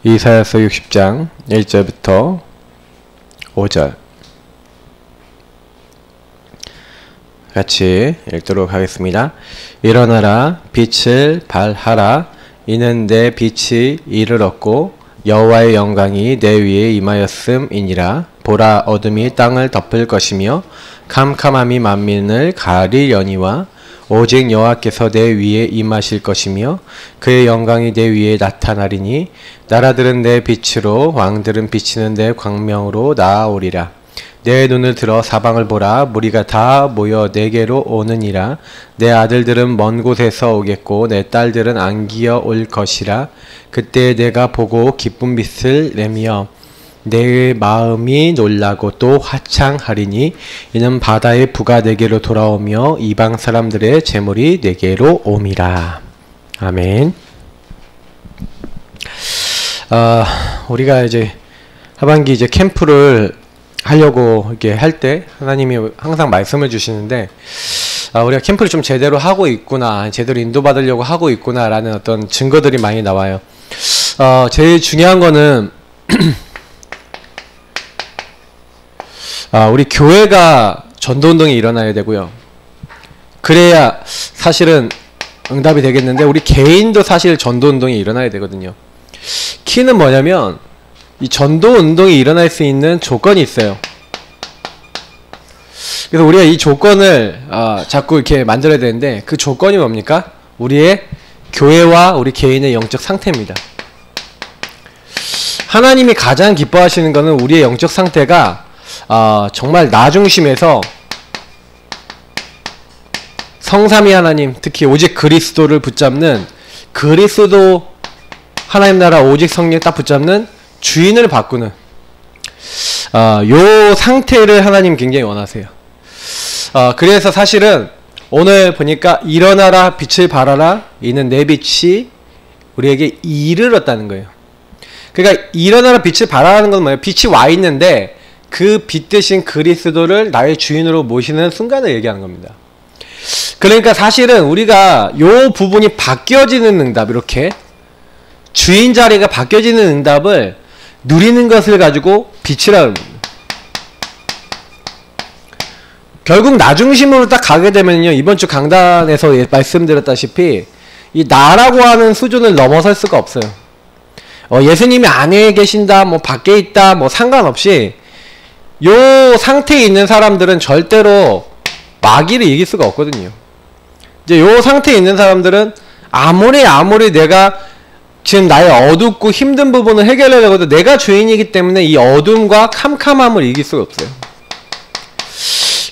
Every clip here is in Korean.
이사야서 60장 1절부터 5절 같이 읽도록 하겠습니다. 일어나라, 빛을 발하라. 이는 내 빛이 이를 얻고 여호와의 영광이 내 위에 임하였음이니라. 보라, 어둠이 땅을 덮을 것이며 캄캄함이 만민을 가리려니와 오직 여호와께서 내 위에 임하실 것이며 그의 영광이 내 위에 나타나리니 나라들은 내 빛으로 왕들은 비치는 내 광명으로 나아오리라. 내 눈을 들어 사방을 보라. 무리가 다 모여 내게로 오느니라. 내 아들들은 먼 곳에서 오겠고 내 딸들은 안기어 올 것이라. 그때 내가 보고 기쁜 빛을 내며 내 마음이 놀라고 또 화창하리니 이는 바다의 부가 내게로 돌아오며 이방 사람들의 재물이 내게로 옴이라. 아멘. 우리가 이제 하반기 이제 캠프를 하려고 이렇게 할 때 하나님이 항상 말씀을 주시는데 우리가 캠프를 좀 제대로 하고 있구나, 제대로 인도받으려고 하고 있구나 라는 어떤 증거들이 많이 나와요. 제일 중요한 거는 우리 교회가 전도운동이 일어나야 되고요. 그래야 사실은 응답이 되겠는데 우리 개인도 사실 전도운동이 일어나야 되거든요. 키는 뭐냐면 이 전도운동이 일어날 수 있는 조건이 있어요. 그래서 우리가 이 조건을 자꾸 이렇게 만들어야 되는데 그 조건이 뭡니까? 우리의 교회와 우리 개인의 영적 상태입니다. 하나님이 가장 기뻐하시는 것은 우리의 영적 상태가 정말 나 중심에서 성삼위 하나님, 특히 오직 그리스도를 붙잡는, 그리스도 하나님 나라 오직 성령 딱 붙잡는 주인을 바꾸는 요 상태를 하나님 굉장히 원하세요. 그래서 사실은 오늘 보니까 일어나라, 빛을 발하라. 이는 내 빛이 우리에게 이르렀다는 거예요. 그러니까 일어나라, 빛을 발하라는 건 뭐예요? 빛이 와 있는데 그 빛 대신 그리스도를 나의 주인으로 모시는 순간을 얘기하는 겁니다. 그러니까 사실은 우리가 요 부분이 바뀌어지는 응답, 이렇게 주인 자리가 바뀌어지는 응답을 누리는 것을 가지고 빛이라 합니다. 결국 나 중심으로 딱 가게 되면요, 이번 주 강단에서 말씀드렸다시피 이 나라고 하는 수준을 넘어설 수가 없어요. 예수님이 안에 계신다, 뭐 밖에 있다, 뭐 상관없이 요 상태에 있는 사람들은 절대로 마귀를 이길 수가 없거든요. 이제 요 상태에 있는 사람들은 아무리 내가 지금 나의 어둡고 힘든 부분을 해결하려고 해도 내가 주인이기 때문에 이 어둠과 캄캄함을 이길 수가 없어요.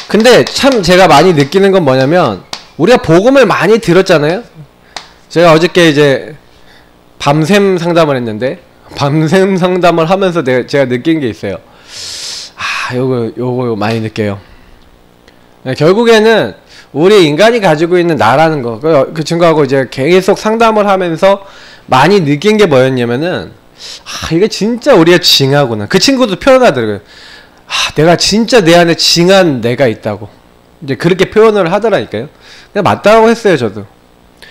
근데 참 제가 많이 느끼는 건 뭐냐면 우리가 복음을 많이 들었잖아요. 제가 어저께 이제 밤샘 상담을 했는데 밤샘 상담을 하면서 제가 느낀 게 있어요. 요거 많이 느껴요. 결국에는 우리 인간이 가지고 있는 나라는 거, 그 친구하고 이제 계속 상담을 하면서 많이 느낀 게 뭐였냐면은 이게 진짜 우리가 징하구나. 그 친구도 표현하더라고요. 내가 진짜 내 안에 징한 내가 있다고 이제 그렇게 표현을 하더라니까요. 그냥 맞다고 했어요. 저도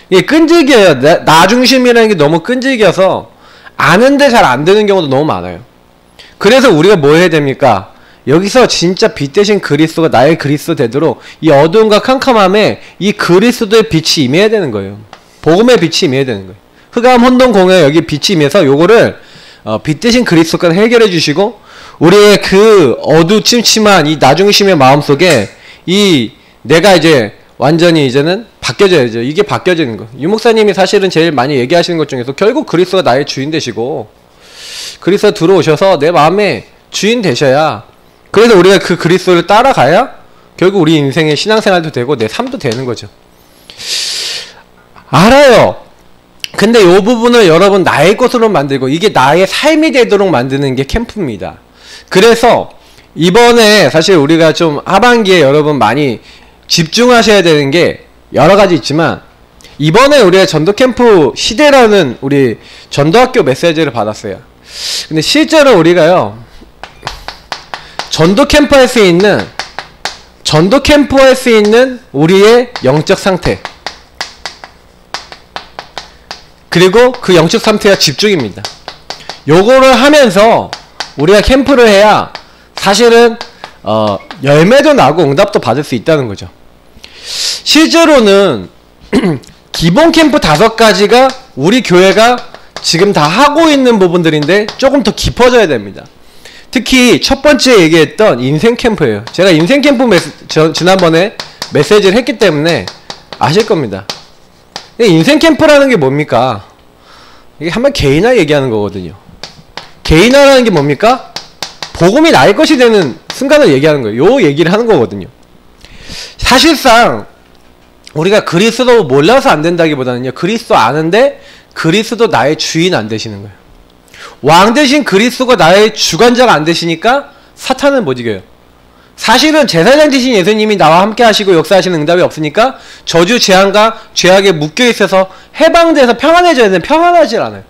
이게 끈질겨요. 나 중심이라는 게 너무 끈질겨서 아는데 잘 안 되는 경우도 너무 많아요. 그래서 우리가 뭐 해야 됩니까? 여기서 진짜 빛 대신 그리스도가 나의 그리스도 되도록 이 어두움과 캄캄함에 이 그리스도의 빛이 임해야 되는 거예요. 복음의 빛이 임해야 되는 거예요. 흑암 혼돈 공허에 여기 빛이 임해서 요거를 빛 대신 그리스도가 해결해 주시고 우리의 그 어두침침한 이 나중심의 마음속에 이 내가 이제 완전히 이제는 바뀌어져야죠. 이게 바뀌어지는 거. 유 목사님이 사실은 제일 많이 얘기하시는 것 중에서 결국 그리스도가 나의 주인 되시고 그리스도 들어오셔서 내 마음에 주인 되셔야, 그래서 우리가 그 그리스도를 따라가야 결국 우리 인생의 신앙생활도 되고 내 삶도 되는 거죠. 알아요. 근데 이 부분을 여러분 나의 것으로 만들고 이게 나의 삶이 되도록 만드는 게 캠프입니다. 그래서 이번에 사실 우리가 좀 하반기에 여러분 많이 집중하셔야 되는 게 여러 가지 있지만 이번에 우리가 전도캠프 시대라는 우리 전도학교 메시지를 받았어요. 근데 실제로 우리가요 전도캠프 할 수 있는 우리의 영적 상태, 그리고 그 영적 상태가 집중입니다. 요거를 하면서 우리가 캠프를 해야 사실은 열매도 나고 응답도 받을 수 있다는 거죠. 실제로는 기본 캠프 5가지가 우리 교회가 지금 다 하고 있는 부분들인데 조금 더 깊어져야 됩니다. 특히 첫 번째 얘기했던 인생 캠프예요. 제가 인생 캠프 지난번에 메시지를 했기 때문에 아실 겁니다. 인생 캠프라는 게 뭡니까? 이게 한번 개인화 얘기하는 거거든요. 개인화라는 게 뭡니까? 복음이 나의 것이 되는 순간을 얘기하는 거예요. 요 얘기를 하는 거거든요. 사실상 우리가 그리스도 몰라서 안 된다기보다는요, 그리스도 아는데 그리스도 나의 주인 안 되시는 거예요. 왕 대신 그리스도가 나의 주관자가 안 되시니까 사탄은 못 이겨요. 사실은 제사장 되신 예수님이 나와 함께 하시고 역사하시는 응답이 없으니까 저주 재앙과 죄악에 묶여 있어서 해방돼서 평안해져야 되는데 평안하지 않아요.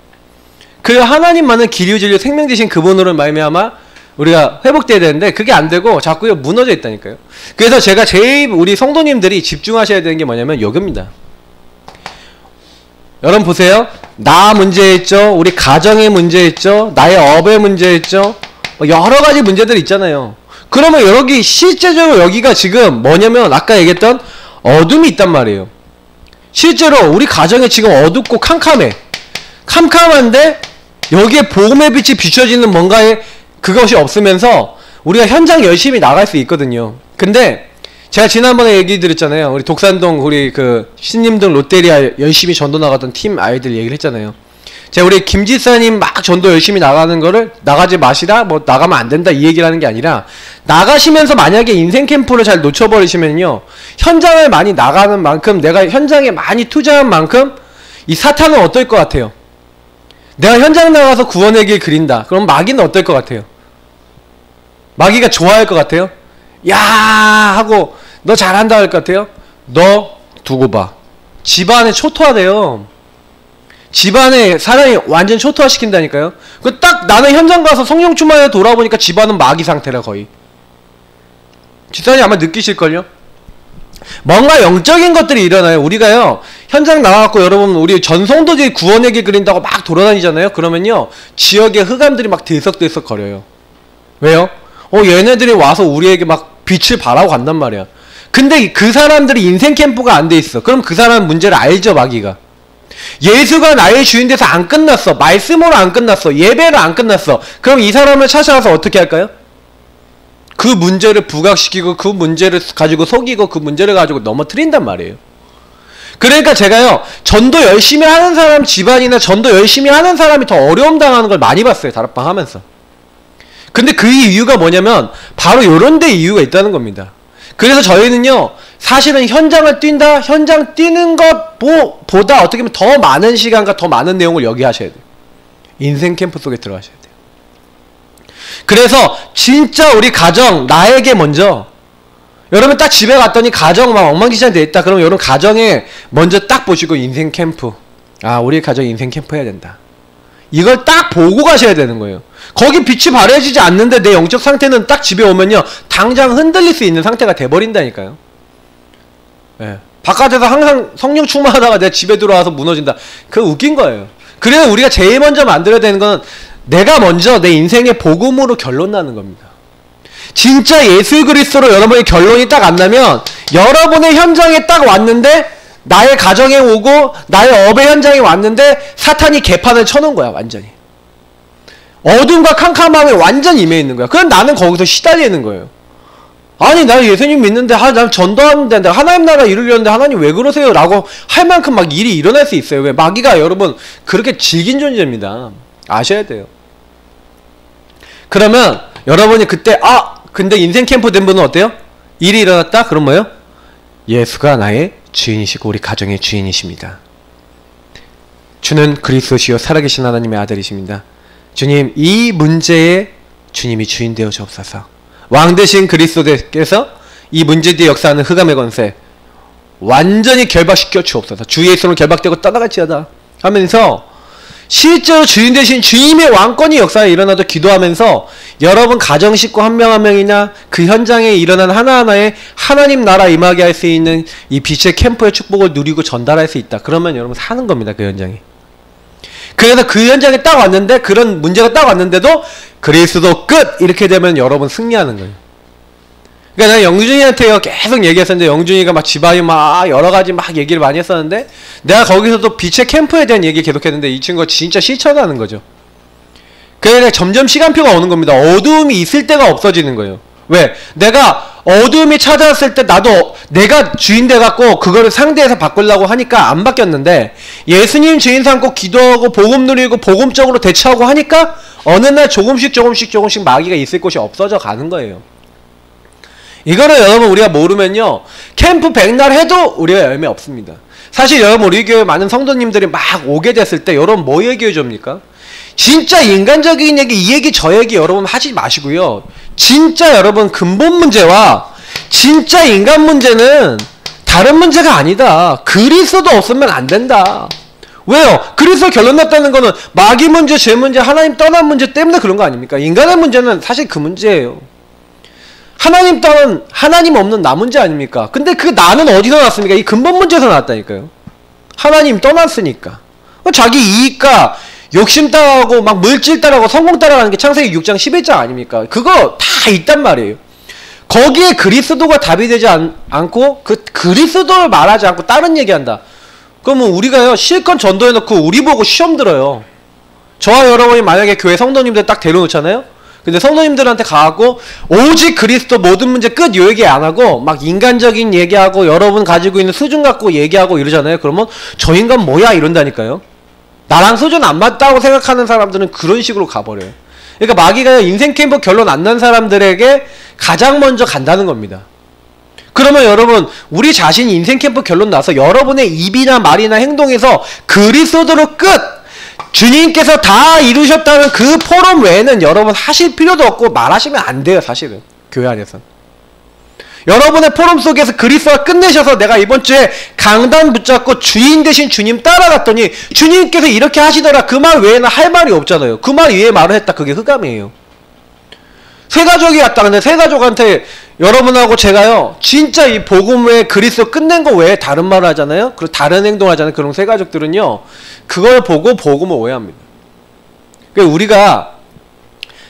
그 하나님만은 길이요 진리요 생명 되신 그분으로 말미암아 우리가 회복돼야 되는데 그게 안 되고 자꾸 무너져 있다니까요. 그래서 제가 제일 우리 성도님들이 집중하셔야 되는 게 뭐냐면 요겁니다. 여러분 보세요. 나 문제 있죠. 우리 가정의 문제 있죠. 나의 업의 문제 있죠. 여러 가지 문제들 있잖아요. 그러면 여기 실제적으로 여기가 지금 뭐냐면 아까 얘기했던 어둠이 있단 말이에요. 실제로 우리 가정에 지금 어둡고 캄캄해. 캄캄한데 여기에 복음의 빛이 비춰지는 뭔가에 그것이 없으면서 우리가 현장 열심히 나갈 수 있거든요. 근데 제가 지난번에 얘기 드렸잖아요. 우리 독산동 우리 그 신림동 롯데리아 열심히 전도 나갔던 팀 아이들 얘기를 했잖아요. 제가 우리 김지사님 막 전도 열심히 나가는 거를 나가지 마시라, 뭐 나가면 안 된다 이 얘기를 하는 게 아니라 나가시면서 만약에 인생 캠프를 잘 놓쳐버리시면요, 현장을 많이 나가는 만큼 내가 현장에 많이 투자한 만큼 이 사탄은 어떨 것 같아요? 내가 현장 나가서 구원의 길 그린다. 그럼 마귀는 어떨 것 같아요? 마귀가 좋아할 것 같아요? 야 하고 너 잘한다 할 것 같아요? 너 두고 봐. 집안에 초토화돼요. 집안에 사람이 완전 초토화 시킨다니까요. 그 딱 나는 현장 가서 성령 충만해 돌아보니까 집안은 마귀 상태라 거의. 집사님 아마 느끼실걸요? 뭔가 영적인 것들이 일어나요. 우리가요 현장 나와갖고 여러분 우리 전성도들이 구원의 길 그린다고 막 돌아다니잖아요. 그러면요 지역의 흑암들이 막 들썩들썩 거려요. 왜요? 얘네들이 와서 우리에게 막 빛을 발하고 간단 말이야. 근데 그 사람들이 인생 캠프가 안 돼 있어. 그럼 그 사람은 문제를 알죠, 마귀가. 예수가 나의 주인 돼서 안 끝났어. 말씀으로 안 끝났어. 예배로 안 끝났어. 그럼 이 사람을 찾아와서 어떻게 할까요? 그 문제를 부각시키고 그 문제를 가지고 속이고 그 문제를 가지고 넘어뜨린단 말이에요. 그러니까 제가요 전도 열심히 하는 사람 집안이나 전도 열심히 하는 사람이 더 어려움 당하는 걸 많이 봤어요. 다락방 하면서. 근데 그 이유가 뭐냐면 바로 요런 데 이유가 있다는 겁니다. 그래서 저희는요 사실은 현장을 뛴다, 현장 뛰는 것보다 어떻게 보면 더 많은 시간과 더 많은 내용을 여기 하셔야 돼요. 인생 캠프 속에 들어가셔야 돼요. 그래서 진짜 우리 가정 나에게 먼저 여러분 딱 집에 갔더니 가정 막 엉망진창 돼 있다. 그러면 여러분 가정에 먼저 딱 보시고 인생 캠프, 아 우리 가정 인생 캠프 해야 된다. 이걸 딱 보고 가셔야 되는 거예요. 거기 빛이 발해지지 않는데 내 영적 상태는 딱 집에 오면요 당장 흔들릴 수 있는 상태가 돼버린다니까요. 예. 바깥에서 항상 성령 충만하다가 내가 집에 들어와서 무너진다. 그거 웃긴 거예요. 그래서 우리가 제일 먼저 만들어야 되는 건 내가 먼저 내 인생의 복음으로 결론 나는 겁니다. 진짜 예수 그리스도로 여러분의 결론이 딱 안 나면 여러분의 현장에 딱 왔는데 나의 가정에 오고 나의 업의 현장에 왔는데 사탄이 개판을 쳐놓은 거야. 완전히 어둠과 캄캄함에 완전히 임해 있는 거야. 그럼 나는 거기서 시달리는 거예요. 아니 나 예수님 믿는데 난 전도하는데 내가 하나님 나라 이루려는데 하나님 왜 그러세요? 라고 할 만큼 막 일이 일어날 수 있어요. 왜? 마귀가 여러분 그렇게 질긴 존재입니다. 아셔야 돼요. 그러면 여러분이 그때 근데 인생 캠프 된 분은 어때요? 일이 일어났다? 그럼 뭐예요? 예수가 나의 주인이시고 우리 가정의 주인이십니다. 주는 그리스도시요 살아계신 하나님의 아들이십니다. 주님 이 문제에 주님이 주인 되어 주옵소서. 왕 대신 그리스도께서 이 문제 뒤에 역사하는 흑암의 권세 완전히 결박시켜 주옵소서. 주 예수로 결박되고 떠나갈지어다 하면서 실제로 주인 대신 주님의 왕권이 역사에 일어나도 기도하면서 여러분 가정 식구 한 명 한 명이나 그 현장에 일어난 하나하나에 하나님 나라 임하게 할 수 있는 이 빛의 캠프의 축복을 누리고 전달할 수 있다. 그러면 여러분 사는 겁니다. 그 현장에. 그래서 그 현장에 딱 왔는데 그런 문제가 딱 왔는데도 그리스도 끝! 이렇게 되면 여러분 승리하는 거예요. 그러니까 내가 영준이한테요 계속 얘기했었는데 영준이가 막 집안이 막 여러가지 막 얘기를 많이 했었는데 내가 거기서도 빛의 캠프에 대한 얘기 계속했는데 이 친구가 진짜 실천하는 거죠. 그러니까 점점 시간표가 오는 겁니다. 어두움이 있을 때가 없어지는 거예요. 왜? 내가 어두움이 찾아왔을 때 나도 내가 주인 돼갖고 그거를 상대해서 바꾸려고 하니까 안 바뀌었는데 예수님 주인 삼고 기도하고 복음 누리고 복음적으로 대처하고 하니까 어느 날 조금씩 마귀가 있을 곳이 없어져 가는 거예요. 이거를 여러분 우리가 모르면요 캠프 백날 해도 우리가 열매 없습니다. 사실 여러분 우리 교회 많은 성도님들이 막 오게 됐을 때 여러분 뭐 얘기해 줍니까? 진짜 인간적인 얘기 이 얘기 저 얘기 여러분 하지 마시고요. 진짜 여러분 근본 문제와 진짜 인간 문제는 다른 문제가 아니다. 그리스도 없으면 안 된다. 왜요? 그리스도 결론 났다는 거는 마귀 문제, 죄 문제, 하나님 떠난 문제 때문에 그런 거 아닙니까? 인간의 문제는 사실 그 문제예요. 하나님 떠난 하나님 없는 나 문제 아닙니까? 근데 그 나는 어디서 났습니까? 이 근본 문제에서 나왔다니까요. 하나님 떠났으니까. 자기 이익과 욕심 따라가고 막 물질 따라가고 성공 따라가는 게 창세기 6장 11장 아닙니까? 그거 다 있단 말이에요. 거기에 그리스도가 답이 되지 않고 그 그리스도를 말하지 않고 다른 얘기한다. 그러면 우리가요 실컷 전도해놓고 우리 보고 시험 들어요. 저와 여러분이 만약에 교회 성도님들 딱 데려놓잖아요. 근데 성도님들한테 가갖고 오직 그리스도 모든 문제 끝 요 얘기 안 하고 막 인간적인 얘기하고 여러분 가지고 있는 수준 갖고 얘기하고 이러잖아요. 그러면 저 인간 뭐야 이런다니까요. 나랑 수준 안 맞다고 생각하는 사람들은 그런 식으로 가버려요. 그러니까 마귀가 인생 캠프 결론 안 난 사람들에게 가장 먼저 간다는 겁니다. 그러면 여러분 우리 자신이 인생 캠프 결론 나서 여러분의 입이나 말이나 행동에서 그리스도로 끝! 주님께서 다 이루셨다는 그 포럼 외에는 여러분 하실 필요도 없고 말하시면 안 돼요. 사실은 교회 안에서 여러분의 포럼 속에서 그리스도가 끝내셔서 내가 이번 주에 강단 붙잡고 주인 대신 주님 따라갔더니 주님께서 이렇게 하시더라 그 말 외에는 할 말이 없잖아요. 그 말 위에 말을 했다. 그게 흑암이에요. 새가족이 왔다. 근데 새가족한테 여러분하고 제가요 진짜 이 복음 외에 그리스도 끝낸 거 외에 다른 말을 하잖아요. 그리고 다른 행동 하잖아요. 그럼 새가족들은요 그걸 보고 복음을 오해합니다. 그러니까 우리가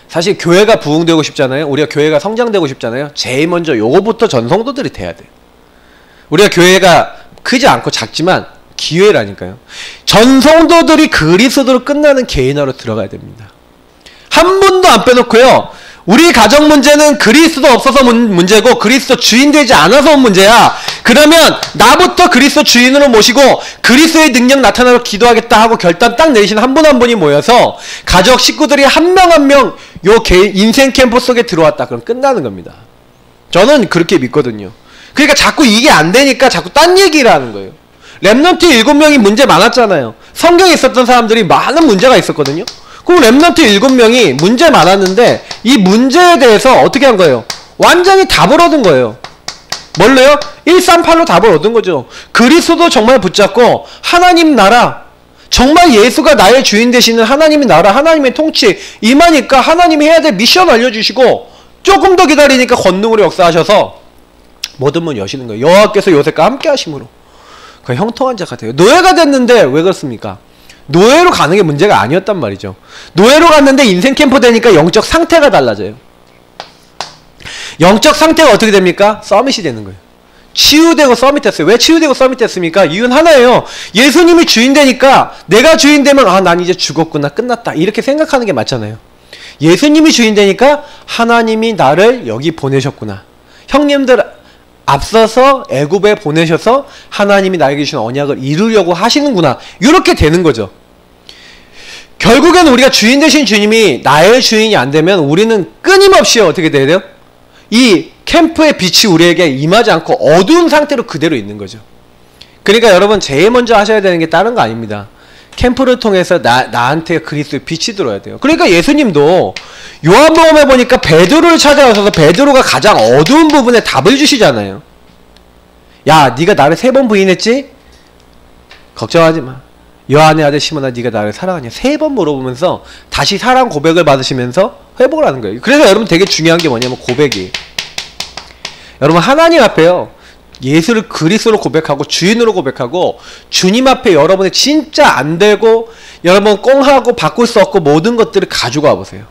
사실 교회가 부흥되고 싶잖아요. 우리가 교회가 성장되고 싶잖아요. 제일 먼저 요거부터 전성도들이 돼야 돼요. 우리가 교회가 크지 않고 작지만 기회라니까요. 전성도들이 그리스도로 끝나는 개인화로 들어가야 됩니다. 한 분도 안 빼놓고요. 우리 가정 문제는 그리스도 없어서 문제고 그리스도 주인 되지 않아서 온 문제야. 그러면 나부터 그리스도 주인으로 모시고 그리스도의 능력 나타나도록 기도하겠다 하고 결단 딱 내리신 한 분 한 분이 모여서 가족 식구들이 한 명 한 명 요 인생 캠프 속에 들어왔다. 그럼 끝나는 겁니다. 저는 그렇게 믿거든요. 그러니까 자꾸 이게 안 되니까 자꾸 딴 얘기를 하는 거예요. 랩넌트 7명이 문제 많았잖아요. 성경에 있었던 사람들이 많은 문제가 있었거든요. 그럼 랩넌트 7명이 문제 많았는데 이 문제에 대해서 어떻게 한 거예요? 완전히 답을 얻은 거예요. 뭘로요? 138로 답을 얻은 거죠. 그리스도 정말 붙잡고 하나님 나라 정말 예수가 나의 주인 되시는 하나님의 나라 하나님의 통치 임하니까 하나님이 해야 될 미션 알려주시고 조금 더 기다리니까 권능으로 역사하셔서 모든 문 여시는 거예요. 여호와께서 요셉과 함께 하심으로 그 형통한 자가 돼요. 노예가 됐는데 왜 그렇습니까? 노예로 가는 게 문제가 아니었단 말이죠. 노예로 갔는데 인생 캠프 되니까 영적 상태가 달라져요. 영적 상태가 어떻게 됩니까? 서밋이 되는 거예요. 치유되고 서밋했어요. 왜 치유되고 서밋했습니까? 이유는 하나예요. 예수님이 주인 되니까 내가 주인 되면 아, 난 이제 죽었구나 끝났다 이렇게 생각하는 게 맞잖아요. 예수님이 주인 되니까 하나님이 나를 여기 보내셨구나. 형님들 앞서서 애굽에 보내셔서 하나님이 나에게 주신 언약을 이루려고 하시는구나. 이렇게 되는 거죠. 결국에는 우리가 주인 되신 주님이 나의 주인이 안 되면 우리는 끊임없이 어떻게 돼야 돼요? 이 캠프의 빛이 우리에게 임하지 않고 어두운 상태로 그대로 있는 거죠. 그러니까 여러분 제일 먼저 하셔야 되는 게 다른 거 아닙니다. 캠프를 통해서 나한테 그리스도의 빛이 들어야 돼요. 그러니까 예수님도 요한복음에 보니까 베드로를 찾아가셔서 베드로가 가장 어두운 부분에 답을 주시잖아요. 야, 네가 나를 3번 부인했지? 걱정하지 마. 요한의 아들 시몬아, 네가 나를 사랑하냐? 3번 물어보면서 다시 사랑 고백을 받으시면서 회복을 하는 거예요. 그래서 여러분 되게 중요한 게 뭐냐면 고백이에요. 여러분 하나님 앞에요. 예수를 그리스도로 고백하고 주인으로 고백하고 주님 앞에 여러분의 진짜 안 되고 여러분 꽁하고 바꿀 수 없고 모든 것들을 가지고 와보세요.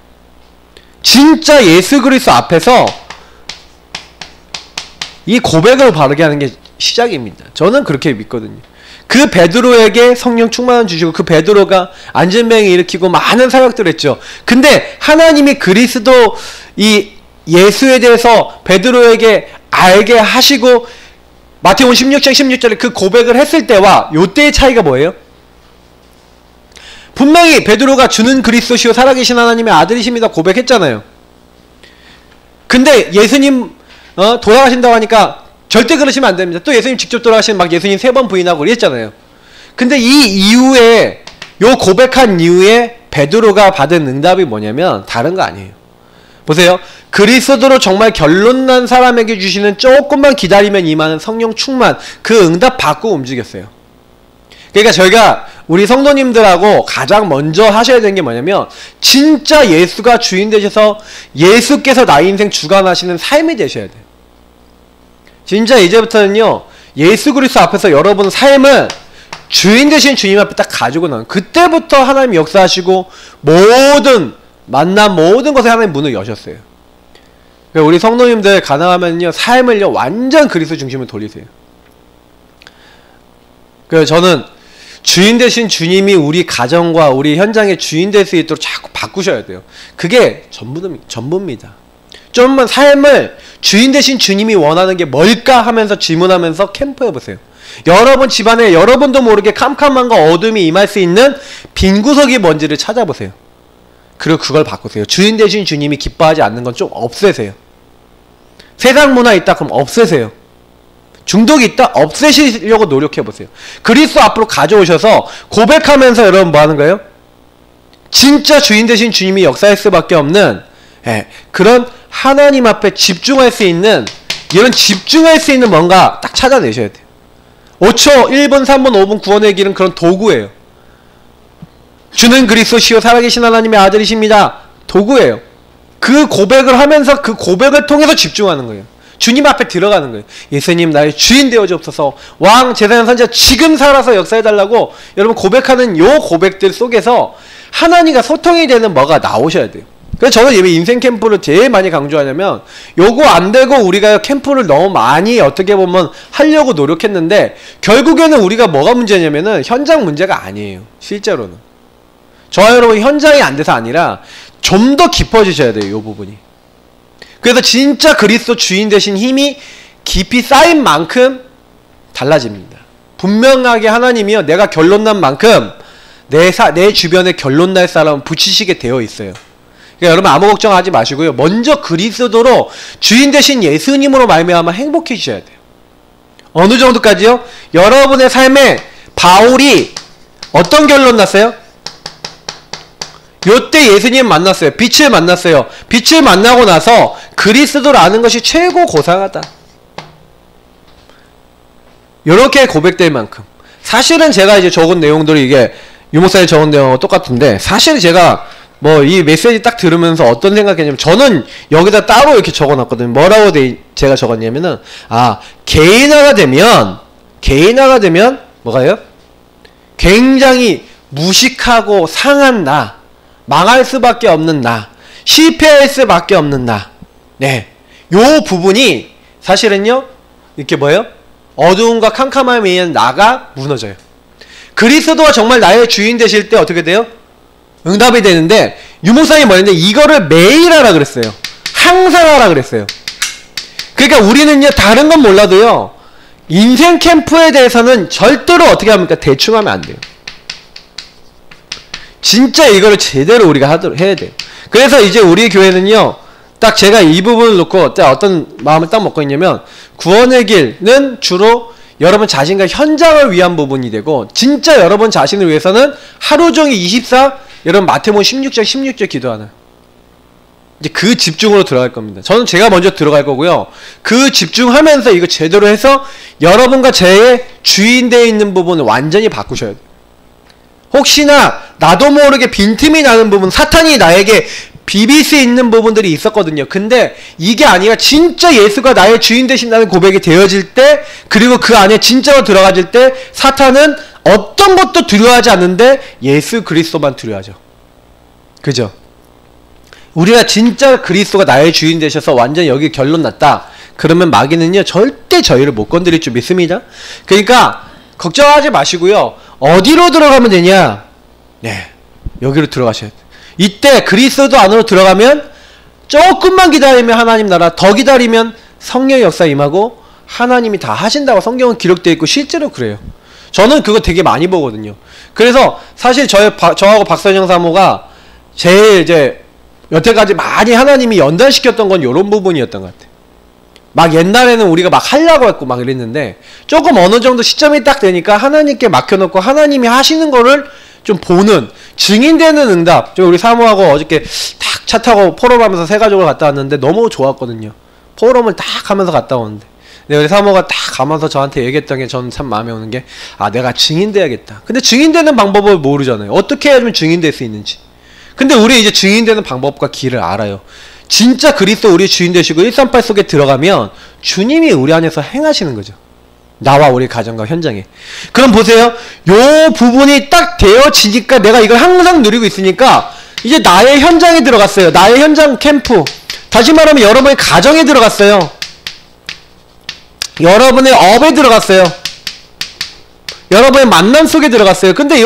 진짜 예수 그리스도 앞에서 이 고백을 바르게 하는 게 시작입니다. 저는 그렇게 믿거든요. 그 베드로에게 성령 충만을 주시고 그 베드로가 안전병을 일으키고 많은 사역들을 했죠. 근데 하나님이 그리스도 이 예수에 대해서 베드로에게 알게 하시고 마태복음 16장 16절에 그 고백을 했을 때와 요때의 차이가 뭐예요? 분명히 베드로가 주는 그리스도시요 살아계신 하나님의 아들이십니다 고백했잖아요. 근데 예수님 돌아가신다고 하니까 절대 그러시면 안 됩니다. 또 예수님 직접 돌아가시면 막 예수님 3번 부인하고 그랬잖아요. 근데 이 이후에 요 고백한 이후에 베드로가 받은 응답이 뭐냐면 다른 거 아니에요. 보세요. 그리스도로 정말 결론난 사람에게 주시는 조금만 기다리면 임하는 성령 충만, 그 응답 받고 움직였어요. 그러니까 저희가 우리 성도님들하고 가장 먼저 하셔야 되는 게 뭐냐면 진짜 예수가 주인 되셔서 예수께서 나의 인생 주관하시는 삶이 되셔야 돼요. 진짜 이제부터는요 예수 그리스도 앞에서 여러분 삶을 주인 되신 주님 앞에 딱 가지고 나면 그때부터 하나님 역사하시고 모든 만남 모든 것에 하나님 문을 여셨어요. 그러니까 우리 성도님들 가능하면요 삶을요 완전 그리스도 중심으로 돌리세요. 그래서 저는 주인 되신 주님이 우리 가정과 우리 현장의 주인 될 수 있도록 자꾸 바꾸셔야 돼요. 그게 전부입니다. 좀만 삶을 주인 되신 주님이 원하는 게 뭘까 하면서 질문하면서 캠프해보세요. 여러분 집안에 여러분도 모르게 캄캄함과 어둠이 임할 수 있는 빈 구석이 뭔지를 찾아보세요. 그리고 그걸 바꾸세요. 주인 되신 주님이 기뻐하지 않는 건 좀 없애세요. 세상 문화 있다 그럼 없애세요. 중독이 있다 없애시려고 노력해보세요. 그리스도 앞으로 가져오셔서 고백하면서 여러분 뭐 하는 거예요? 진짜 주인 되신 주님이 역사할 수밖에 없는 그런 하나님 앞에 집중할 수 있는 이런 집중할 수 있는 뭔가 딱 찾아내셔야 돼요. 5초, 1분, 3분, 5분 구원의 길은 그런 도구예요. 주는 그리스도시요 살아계신 하나님의 아들이십니다. 도구예요. 그 고백을 하면서 그 고백을 통해서 집중하는 거예요. 주님 앞에 들어가는 거예요. 예수님 나의 주인 되어 주옵소서. 왕 제사장 선지자 지금 살아서 역사해달라고 여러분 고백하는 요 고백들 속에서 하나님과 소통이 되는 뭐가 나오셔야 돼요. 그래서 저는 왜 인생 캠프를 제일 많이 강조하냐면 요거 안 되고 우리가 캠프를 너무 많이 어떻게 보면 하려고 노력했는데 결국에는 우리가 뭐가 문제냐면은 현장 문제가 아니에요. 실제로는 저와 여러분 현장이 안 돼서 아니라 좀 더 깊어지셔야 돼요. 요 부분이. 그래서 진짜 그리스도 주인 되신 힘이 깊이 쌓인 만큼 달라집니다. 분명하게 하나님이요 내가 결론난 만큼 내 주변에 결론날 사람은 붙이시게 되어 있어요. 그러니까 여러분 아무 걱정하지 마시고요. 먼저 그리스도로 주인 되신 예수님으로 말미암아 행복해지셔야 돼요. 어느 정도까지요? 여러분의 삶에 바울이 어떤 결론 났어요? 요때 예수님 만났어요. 빛을 만났어요. 빛을 만나고 나서 그리스도를 아는 것이 최고 고상하다. 요렇게 고백될 만큼 사실은 제가 이제 적은 내용들이 이게 유목사님 적은 내용하고 똑같은데 사실 제가 뭐 이 메시지 딱 들으면서 어떤 생각했냐면 저는 여기다 따로 이렇게 적어놨거든요. 뭐라고 제가 적었냐면은 개인화가 되면 뭐가요? 굉장히 무식하고 상한 나, 망할 수밖에 없는 나, 실패할 수밖에 없는 나. 네, 요 부분이 사실은요 이렇게 뭐예요? 어두움과 캄캄함에 의한 나가 무너져요. 그리스도가 정말 나의 주인 되실 때 어떻게 돼요? 응답이 되는데 유목사님이 뭐였는데 이거를 매일 하라 그랬어요. 항상 하라 그랬어요. 그러니까 우리는요 다른 건 몰라도요 인생 캠프에 대해서는 절대로 어떻게 합니까? 대충 하면 안 돼요. 진짜 이거를 제대로 우리가 해야 돼요. 그래서 이제 우리 교회는요 딱 제가 이 부분을 놓고 어떤 마음을 딱 먹고 있냐면 구원의 길은 주로 여러분 자신과 현장을 위한 부분이 되고 진짜 여러분 자신을 위해서는 하루 종일 24 여러분 마태복음 16장 16절 기도하는 이제 그 집중으로 들어갈 겁니다. 저는 제가 먼저 들어갈 거고요. 그 집중하면서 이거 제대로 해서 여러분과 제 주인 되어 있는 부분을 완전히 바꾸셔야 돼요. 혹시나 나도 모르게 빈틈이 나는 부분 사탄이 나에게 비빌 수 있는 부분들이 있었거든요. 근데 이게 아니라 진짜 예수가 나의 주인 되신다는 고백이 되어질 때, 그리고 그 안에 진짜로 들어가질 때 사탄은 어떤 것도 두려워하지 않는데 예수 그리스도만 두려워하죠. 그죠? 우리가 진짜 그리스도가 나의 주인 되셔서 완전 여기 결론 났다. 그러면 마귀는요 절대 저희를 못 건드릴 줄 믿습니다. 그러니까 걱정하지 마시고요. 어디로 들어가면 되냐? 네, 여기로 들어가셔야 돼요. 이때 그리스도 안으로 들어가면 조금만 기다리면 하나님 나라, 더 기다리면 성령의 역사 임하고 하나님이 다 하신다고 성경은 기록되어 있고 실제로 그래요. 저는 그거 되게 많이 보거든요. 그래서 사실 저하고 박선영 사모가 제일 이제 여태까지 많이 하나님이 연단시켰던 건 이런 부분이었던 것 같아요. 막 옛날에는 우리가 막 하려고 했고 막 이랬는데 조금 어느 정도 시점이 딱 되니까 하나님께 맡겨놓고 하나님이 하시는 거를 좀 보는, 증인되는 응답. 우리 사모하고 어저께 딱 차 타고 포럼하면서 세 가족을 갔다 왔는데 너무 좋았거든요. 포럼을 딱 하면서 갔다 오는데 우리 사모가 딱 가면서 저한테 얘기했던 게 저는 참 마음에 오는 게, 아 내가 증인돼야겠다. 근데 증인되는 방법을 모르잖아요. 어떻게 하면 증인될 수 있는지. 근데 우리 이제 증인되는 방법과 길을 알아요. 진짜 그리스도 우리 주인 되시고 138 속에 들어가면 주님이 우리 안에서 행하시는 거죠. 나와 우리 가정과 현장에. 그럼 보세요. 요 부분이 딱 되어지니까 내가 이걸 항상 누리고 있으니까 이제 나의 현장에 들어갔어요. 나의 현장 캠프. 다시 말하면 여러분의 가정에 들어갔어요. 여러분의 업에 들어갔어요. 여러분의 만남 속에 들어갔어요. 근데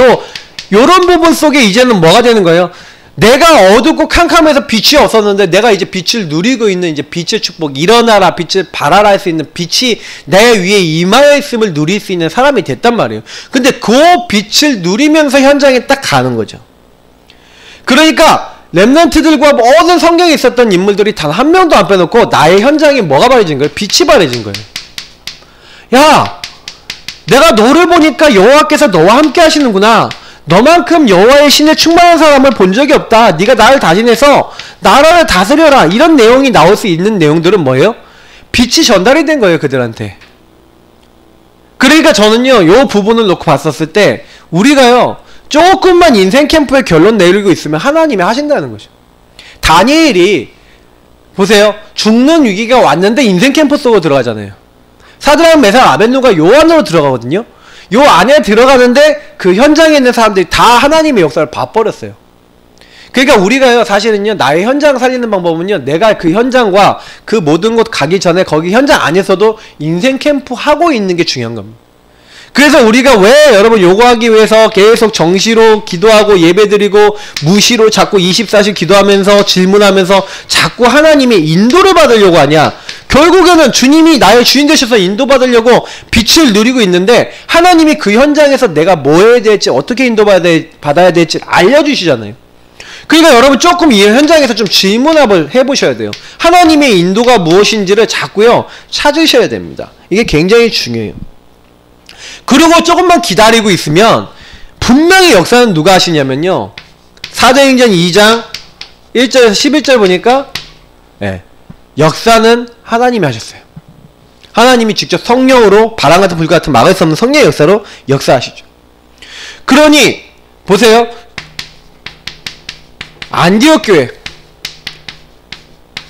요런 부분 속에 이제는 뭐가 되는 거예요? 내가 어둡고 캄캄해서 빛이 없었는데 내가 이제 빛을 누리고 있는, 이제 빛의 축복, 일어나라 빛을 발하라 할 수 있는, 빛이 내 위에 임하여 있음을 누릴 수 있는 사람이 됐단 말이에요. 근데 그 빛을 누리면서 현장에 딱 가는 거죠. 그러니까 렘넌트들과 모든 성경에 있었던 인물들이 단 한 명도 안 빼놓고 나의 현장에 뭐가 바래진 거예요? 빛이 바래진 거예요. 야, 내가 너를 보니까 여호와께서 너와 함께 하시는구나. 너만큼 여호와의 신에 충만한 사람을 본 적이 없다. 네가 나를 다진해서 나라를 다스려라. 이런 내용이 나올 수 있는 내용들은 뭐예요? 빛이 전달이 된 거예요, 그들한테. 그러니까 저는요, 요 부분을 놓고 봤었을 때 우리가요 조금만 인생 캠프의 결론 내리고 있으면 하나님이 하신다는 거죠. 다니엘이 보세요, 죽는 위기가 왔는데 인생 캠프 속으로 들어가잖아요. 사드락 메삭 아벳노가 요 안으로 들어가거든요. 요 안에 들어가는데 그 현장에 있는 사람들이 다 하나님의 역사를 봐버렸어요. 그러니까 우리가요 사실은요 나의 현장 살리는 방법은요, 내가 그 현장과 그 모든 곳 가기 전에 거기 현장 안에서도 인생 캠프 하고 있는 게 중요한 겁니다. 그래서 우리가 왜 여러분 요구하기 위해서 계속 정시로 기도하고 예배드리고 무시로 자꾸 24시 기도하면서 질문하면서 자꾸 하나님의 인도를 받으려고 하냐? 결국에는 주님이 나의 주인 되셔서 인도받으려고 빛을 누리고 있는데 하나님이 그 현장에서 내가 뭐 해야 될지, 어떻게 인도받아야 될지 알려주시잖아요. 그러니까 여러분 조금 이 현장에서 좀 질문을 해보셔야 돼요. 하나님의 인도가 무엇인지를 자꾸요 찾으셔야 됩니다. 이게 굉장히 중요해요. 그리고 조금만 기다리고 있으면 분명히 역사는 누가 하시냐면요, 사도행전 2장 1절에서 11절 보니까 역사는 하나님이 하셨어요. 하나님이 직접 성령으로 바람 같은 불 같은 막을 수 없는 성령의 역사로 역사하시죠. 그러니 보세요, 안디옥 교회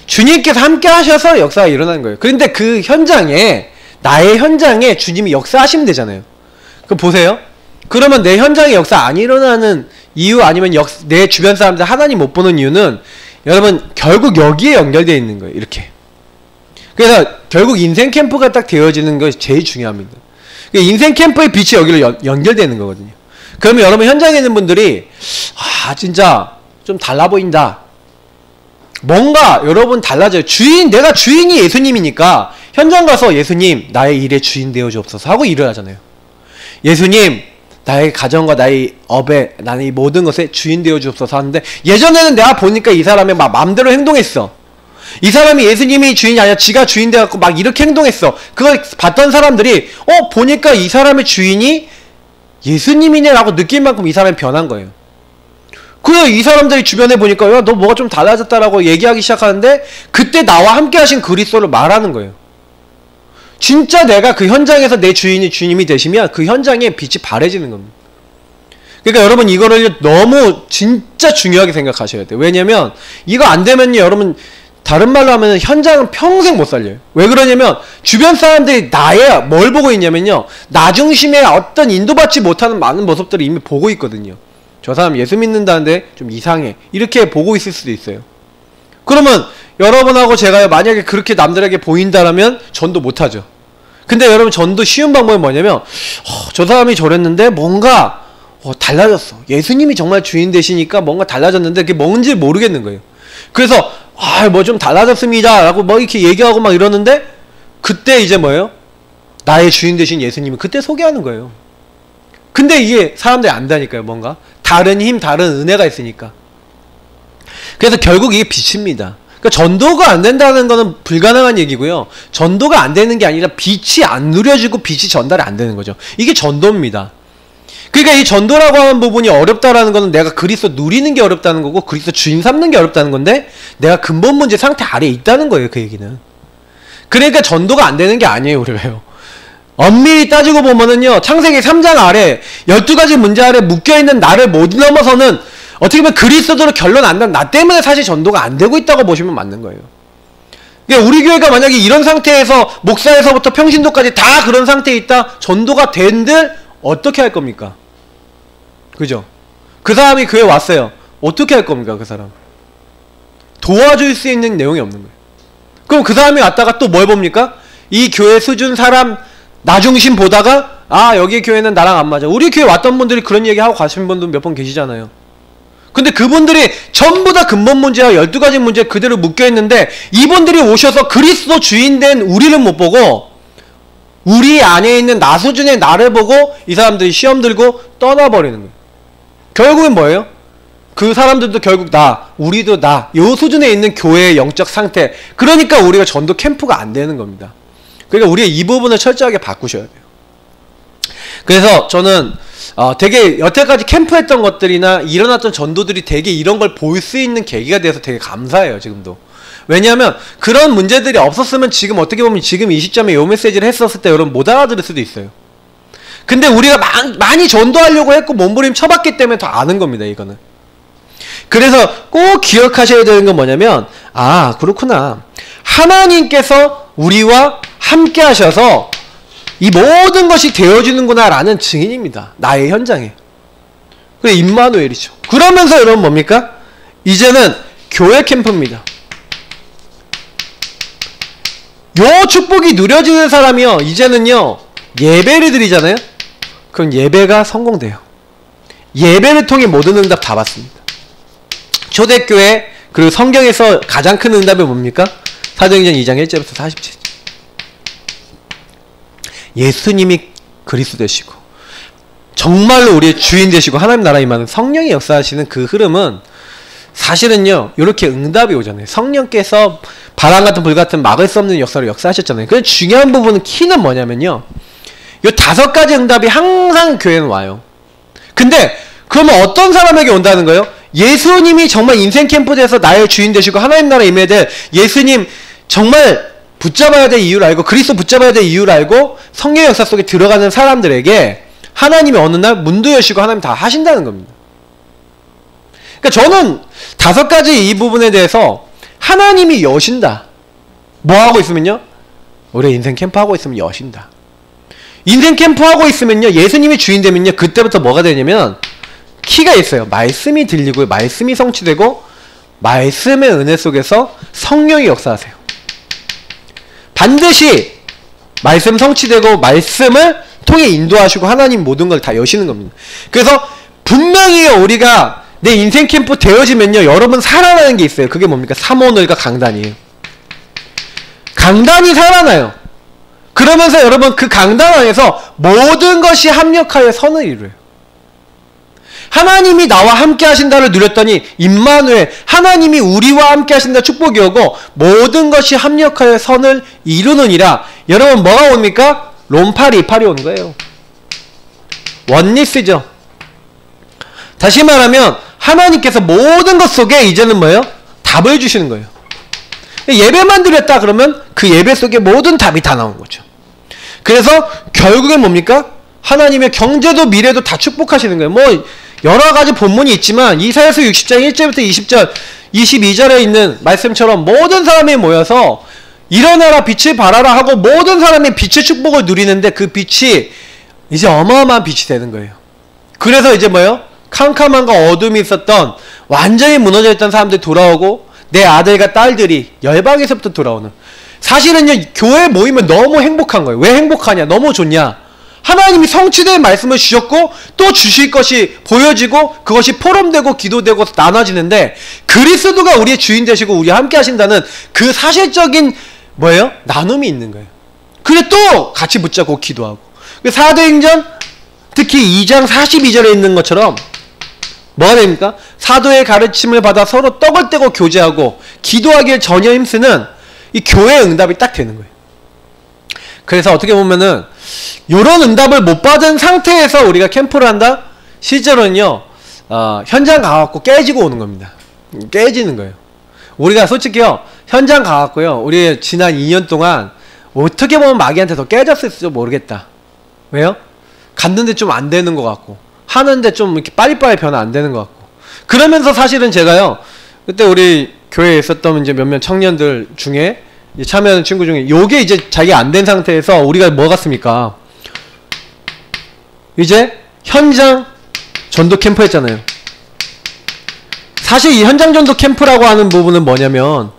주님께서 함께 하셔서 역사가 일어나는 거예요. 그런데 그 현장에, 나의 현장에 주님이 역사하시면 되잖아요. 그럼 보세요, 그러면 내 현장에 역사 안 일어나는 이유, 아니면 내 주변 사람들 하나님 못 보는 이유는 여러분 결국 여기에 연결되어 있는 거예요. 이렇게. 그래서 결국 인생 캠프가 딱 되어지는 것이 제일 중요합니다. 인생 캠프의 빛이 여기로 연결되는 거거든요. 그러면 여러분 현장에 있는 분들이 진짜 좀 달라 보인다. 뭔가 여러분 달라져요. 내가 주인이 예수님이니까 현장 가서 예수님 나의 일의 주인 되어 주옵소서 하고 일을 하잖아요. 예수님 나의 가정과 나의 업에, 나의 모든 것에 주인 되어 주옵소서 하는데, 예전에는 내가 보니까 이 사람이 막 마음대로 행동했어. 이 사람이 예수님이 주인이 아니라 지가 주인 돼갖고 막 이렇게 행동했어. 그걸 봤던 사람들이 보니까 이 사람의 주인이 예수님이네 라고 느낄 만큼 이 사람이 변한 거예요. 그래서 이 사람들이 주변에 보니까 야, 너 뭐가 좀 달라졌다라고 얘기하기 시작하는데, 그때 나와 함께 하신 그리스도를 말하는 거예요. 진짜 내가 그 현장에서 내 주인이 주님이 되시면 그 현장에 빛이 바래지는 겁니다. 그러니까 여러분 이거를 너무 진짜 중요하게 생각하셔야 돼요. 왜냐면 이거 안 되면요, 여러분 다른 말로 하면 현장은 평생 못 살려요. 왜 그러냐면 주변 사람들이 나의 뭘 보고 있냐면요, 나 중심의 어떤 인도받지 못하는 많은 모습들을 이미 보고 있거든요. 저 사람 예수 믿는다는데 좀 이상해, 이렇게 보고 있을 수도 있어요. 그러면 여러분하고 제가 만약에 그렇게 남들에게 보인다라면 전도 못하죠. 근데 여러분 전도 쉬운 방법이 뭐냐면 저 사람이 저랬는데 뭔가 달라졌어. 예수님이 정말 주인 되시니까 뭔가 달라졌는데 그게 뭔지 모르겠는 거예요. 그래서 뭐 좀 달라졌습니다 라고 뭐 이렇게 얘기하고 막 이러는데, 그때 이제 뭐예요? 나의 주인 되신 예수님이 그때 소개하는 거예요. 근데 이게 사람들이 안다니까요. 뭔가 다른 힘, 다른 은혜가 있으니까. 그래서 결국 이게 빛입니다. 그러니까 전도가 안 된다는 거는 불가능한 얘기고요. 전도가 안 되는 게 아니라 빛이 안 누려지고 빛이 전달이 안 되는 거죠. 이게 전도입니다. 그러니까 이 전도라고 하는 부분이 어렵다라는 거는 내가 그리스도 누리는 게 어렵다는 거고 그리스도 주인 삼는 게 어렵다는 건데, 내가 근본 문제 상태 아래에 있다는 거예요, 그 얘기는. 그러니까 전도가 안 되는 게 아니에요, 우리가요. 엄밀히 따지고 보면은요, 창세기 3장 아래 12가지 문제 아래 묶여있는 나를 못 넘어서는 어떻게 보면 그리스도로 결론 안 난 나 때문에 사실 전도가 안 되고 있다고 보시면 맞는 거예요. 그러니까 우리 교회가 만약에 이런 상태에서 목사에서부터 평신도까지 다 그런 상태에 있다, 전도가 된들 어떻게 할 겁니까? 그죠? 그 사람이 교회에 왔어요. 어떻게 할 겁니까, 그 사람? 도와줄 수 있는 내용이 없는 거예요. 그럼 그 사람이 왔다가 또 뭘 봅니까? 이 교회 수준 사람 나 중심 보다가 여기 교회는 나랑 안 맞아. 우리 교회 왔던 분들이 그런 얘기하고 가신 분도 몇 번 계시잖아요. 근데 그분들이 전부 다 근본 문제와 12가지 문제 그대로 묶여있는데, 이분들이 오셔서 그리스도 주인된 우리를 못 보고 우리 안에 있는 나 수준의 나를 보고 이 사람들이 시험 들고 떠나버리는 거예요. 결국엔 뭐예요? 그 사람들도 결국 우리도 요 수준에 있는 교회의 영적 상태. 그러니까 우리가 전도 캠프가 안 되는 겁니다. 그러니까 우리가 이 부분을 철저하게 바꾸셔야 돼요. 그래서 저는 되게 여태까지 캠프했던 것들이나 일어났던 전도들이 되게 이런 걸 볼 수 있는 계기가 돼서 되게 감사해요, 지금도. 왜냐하면 그런 문제들이 없었으면 지금 어떻게 보면 지금 이 시점에 요 메시지를 했었을 때 여러분 못 알아들을 수도 있어요. 근데 우리가 많이 전도하려고 했고 몸부림 쳐봤기 때문에 더 아는 겁니다, 이거는. 그래서 꼭 기억하셔야 되는 건 뭐냐면, 그렇구나, 하나님께서 우리와 함께 하셔서 이 모든 것이 되어지는구나 라는 증인입니다, 나의 현장에. 그게 임마누엘이죠. 그러면서 여러분 뭡니까? 이제는 교회 캠프입니다. 요 축복이 누려지는 사람이요, 이제는요 예배를 드리잖아요. 그럼 예배가 성공돼요. 예배를 통해 모든 응답 다 받습니다. 초대교회, 그리고 성경에서 가장 큰 응답이 뭡니까? 사도행전 2장 1절부터 47절. 예수님이 그리스도 되시고 정말로 우리의 주인 되시고 하나님 나라 임하는 성령이 역사하시는 그 흐름은 사실은요, 이렇게 응답이 오잖아요. 성령께서 바람 같은 불 같은 막을 수 없는 역사로 역사하셨잖아요. 그 중요한 부분은, 키는 뭐냐면요, 요 5가지 응답이 항상 교회는 와요. 근데 그러면 어떤 사람에게 온다는 거예요? 예수님이 정말 인생 캠프에서 나의 주인 되시고 하나님 나라 임해야 될 예수님 정말 붙잡아야 될 이유를 알고 그리스도 붙잡아야 될 이유를 알고 성령 역사 속에 들어가는 사람들에게 하나님이 어느 날 문도 여시고 하나님 다 하신다는 겁니다. 그러니까 저는 5가지 이 부분에 대해서 하나님이 여신다. 뭐 하고 있으면요? 우리 인생 캠프 하고 있으면 여신다. 인생 캠프 하고 있으면요, 예수님이 주인 되면요, 그때부터 뭐가 되냐면 키가 있어요. 말씀이 들리고 말씀이 성취되고 말씀의 은혜 속에서 성령이 역사하세요. 반드시 말씀 성취되고 말씀을 통해 인도하시고 하나님 모든 걸 다 여시는 겁니다. 그래서 분명히요, 우리가 내 인생 캠프 되어지면요, 여러분 살아나는 게 있어요. 그게 뭡니까? 사모늘과 강단이에요. 강단이 살아나요. 그러면서 여러분 그 강단 안에서 모든 것이 합력하여 선을 이루어요. 하나님이 나와 함께 하신다를 누렸더니 임마누엘, 하나님이 우리와 함께 하신다 축복이 오고 모든 것이 합력하여 선을 이루느니라. 여러분 뭐가 옵니까? 롬팔이 오는 거예요. 원리스죠. 다시 말하면 하나님께서 모든 것 속에 이제는 뭐예요? 답을 주시는 거예요. 예배만 드렸다 그러면 그 예배 속에 모든 답이 다 나온 거죠. 그래서 결국엔 뭡니까? 하나님의 경제도 미래도 다 축복하시는 거예요. 뭐 여러가지 본문이 있지만 이사야서 60장 1절부터 20절 22절에 있는 말씀처럼 모든 사람이 모여서 일어나라 빛을 발하라 하고 모든 사람이 빛의 축복을 누리는데 그 빛이 이제 어마어마한 빛이 되는 거예요. 그래서 이제 뭐예요? 캄캄함과 어둠이 있었던 완전히 무너져 있던 사람들이 돌아오고 내 아들과 딸들이 열방에서부터 돌아오는, 사실은요 교회 모이면 너무 행복한 거예요. 왜 행복하냐? 너무 좋냐? 하나님이 성취된 말씀을 주셨고 또 주실 것이 보여지고 그것이 포럼되고 기도되고 나눠지는데 그리스도가 우리의 주인 되시고 우리와 함께 하신다는 그 사실적인 뭐예요? 나눔이 있는 거예요. 그래 또 같이 붙잡고 기도하고. 사도행전 특히 2장 42절에 있는 것처럼 뭐가 됩니까? 사도의 가르침을 받아 서로 떡을 떼고 교제하고 기도하기에 전혀 힘쓰는 이 교회의 응답이 딱 되는 거예요. 그래서 어떻게 보면은 요런 응답을 못 받은 상태에서 우리가 캠프를 한다? 실제로는요 현장 가갖고 깨지고 오는 겁니다. 깨지는 거예요. 우리가 솔직히요 현장 가갖고요 우리 지난 2년 동안 어떻게 보면 마귀한테 더 깨졌을지도 모르겠다. 왜요? 갔는데 좀 안 되는 것 같고 하는데 좀 이렇게 빨리빨리 변화 안 되는 것 같고 그러면서 사실은 제가요 그때 우리 교회에 있었던 이제 몇몇 청년들 중에 참여하는 친구 중에 요게 이제 자기가 안 된 상태에서 우리가 뭐 같습니까? 이제 현장 전도 캠프 했잖아요. 사실 이 현장 전도 캠프라고 하는 부분은 뭐냐면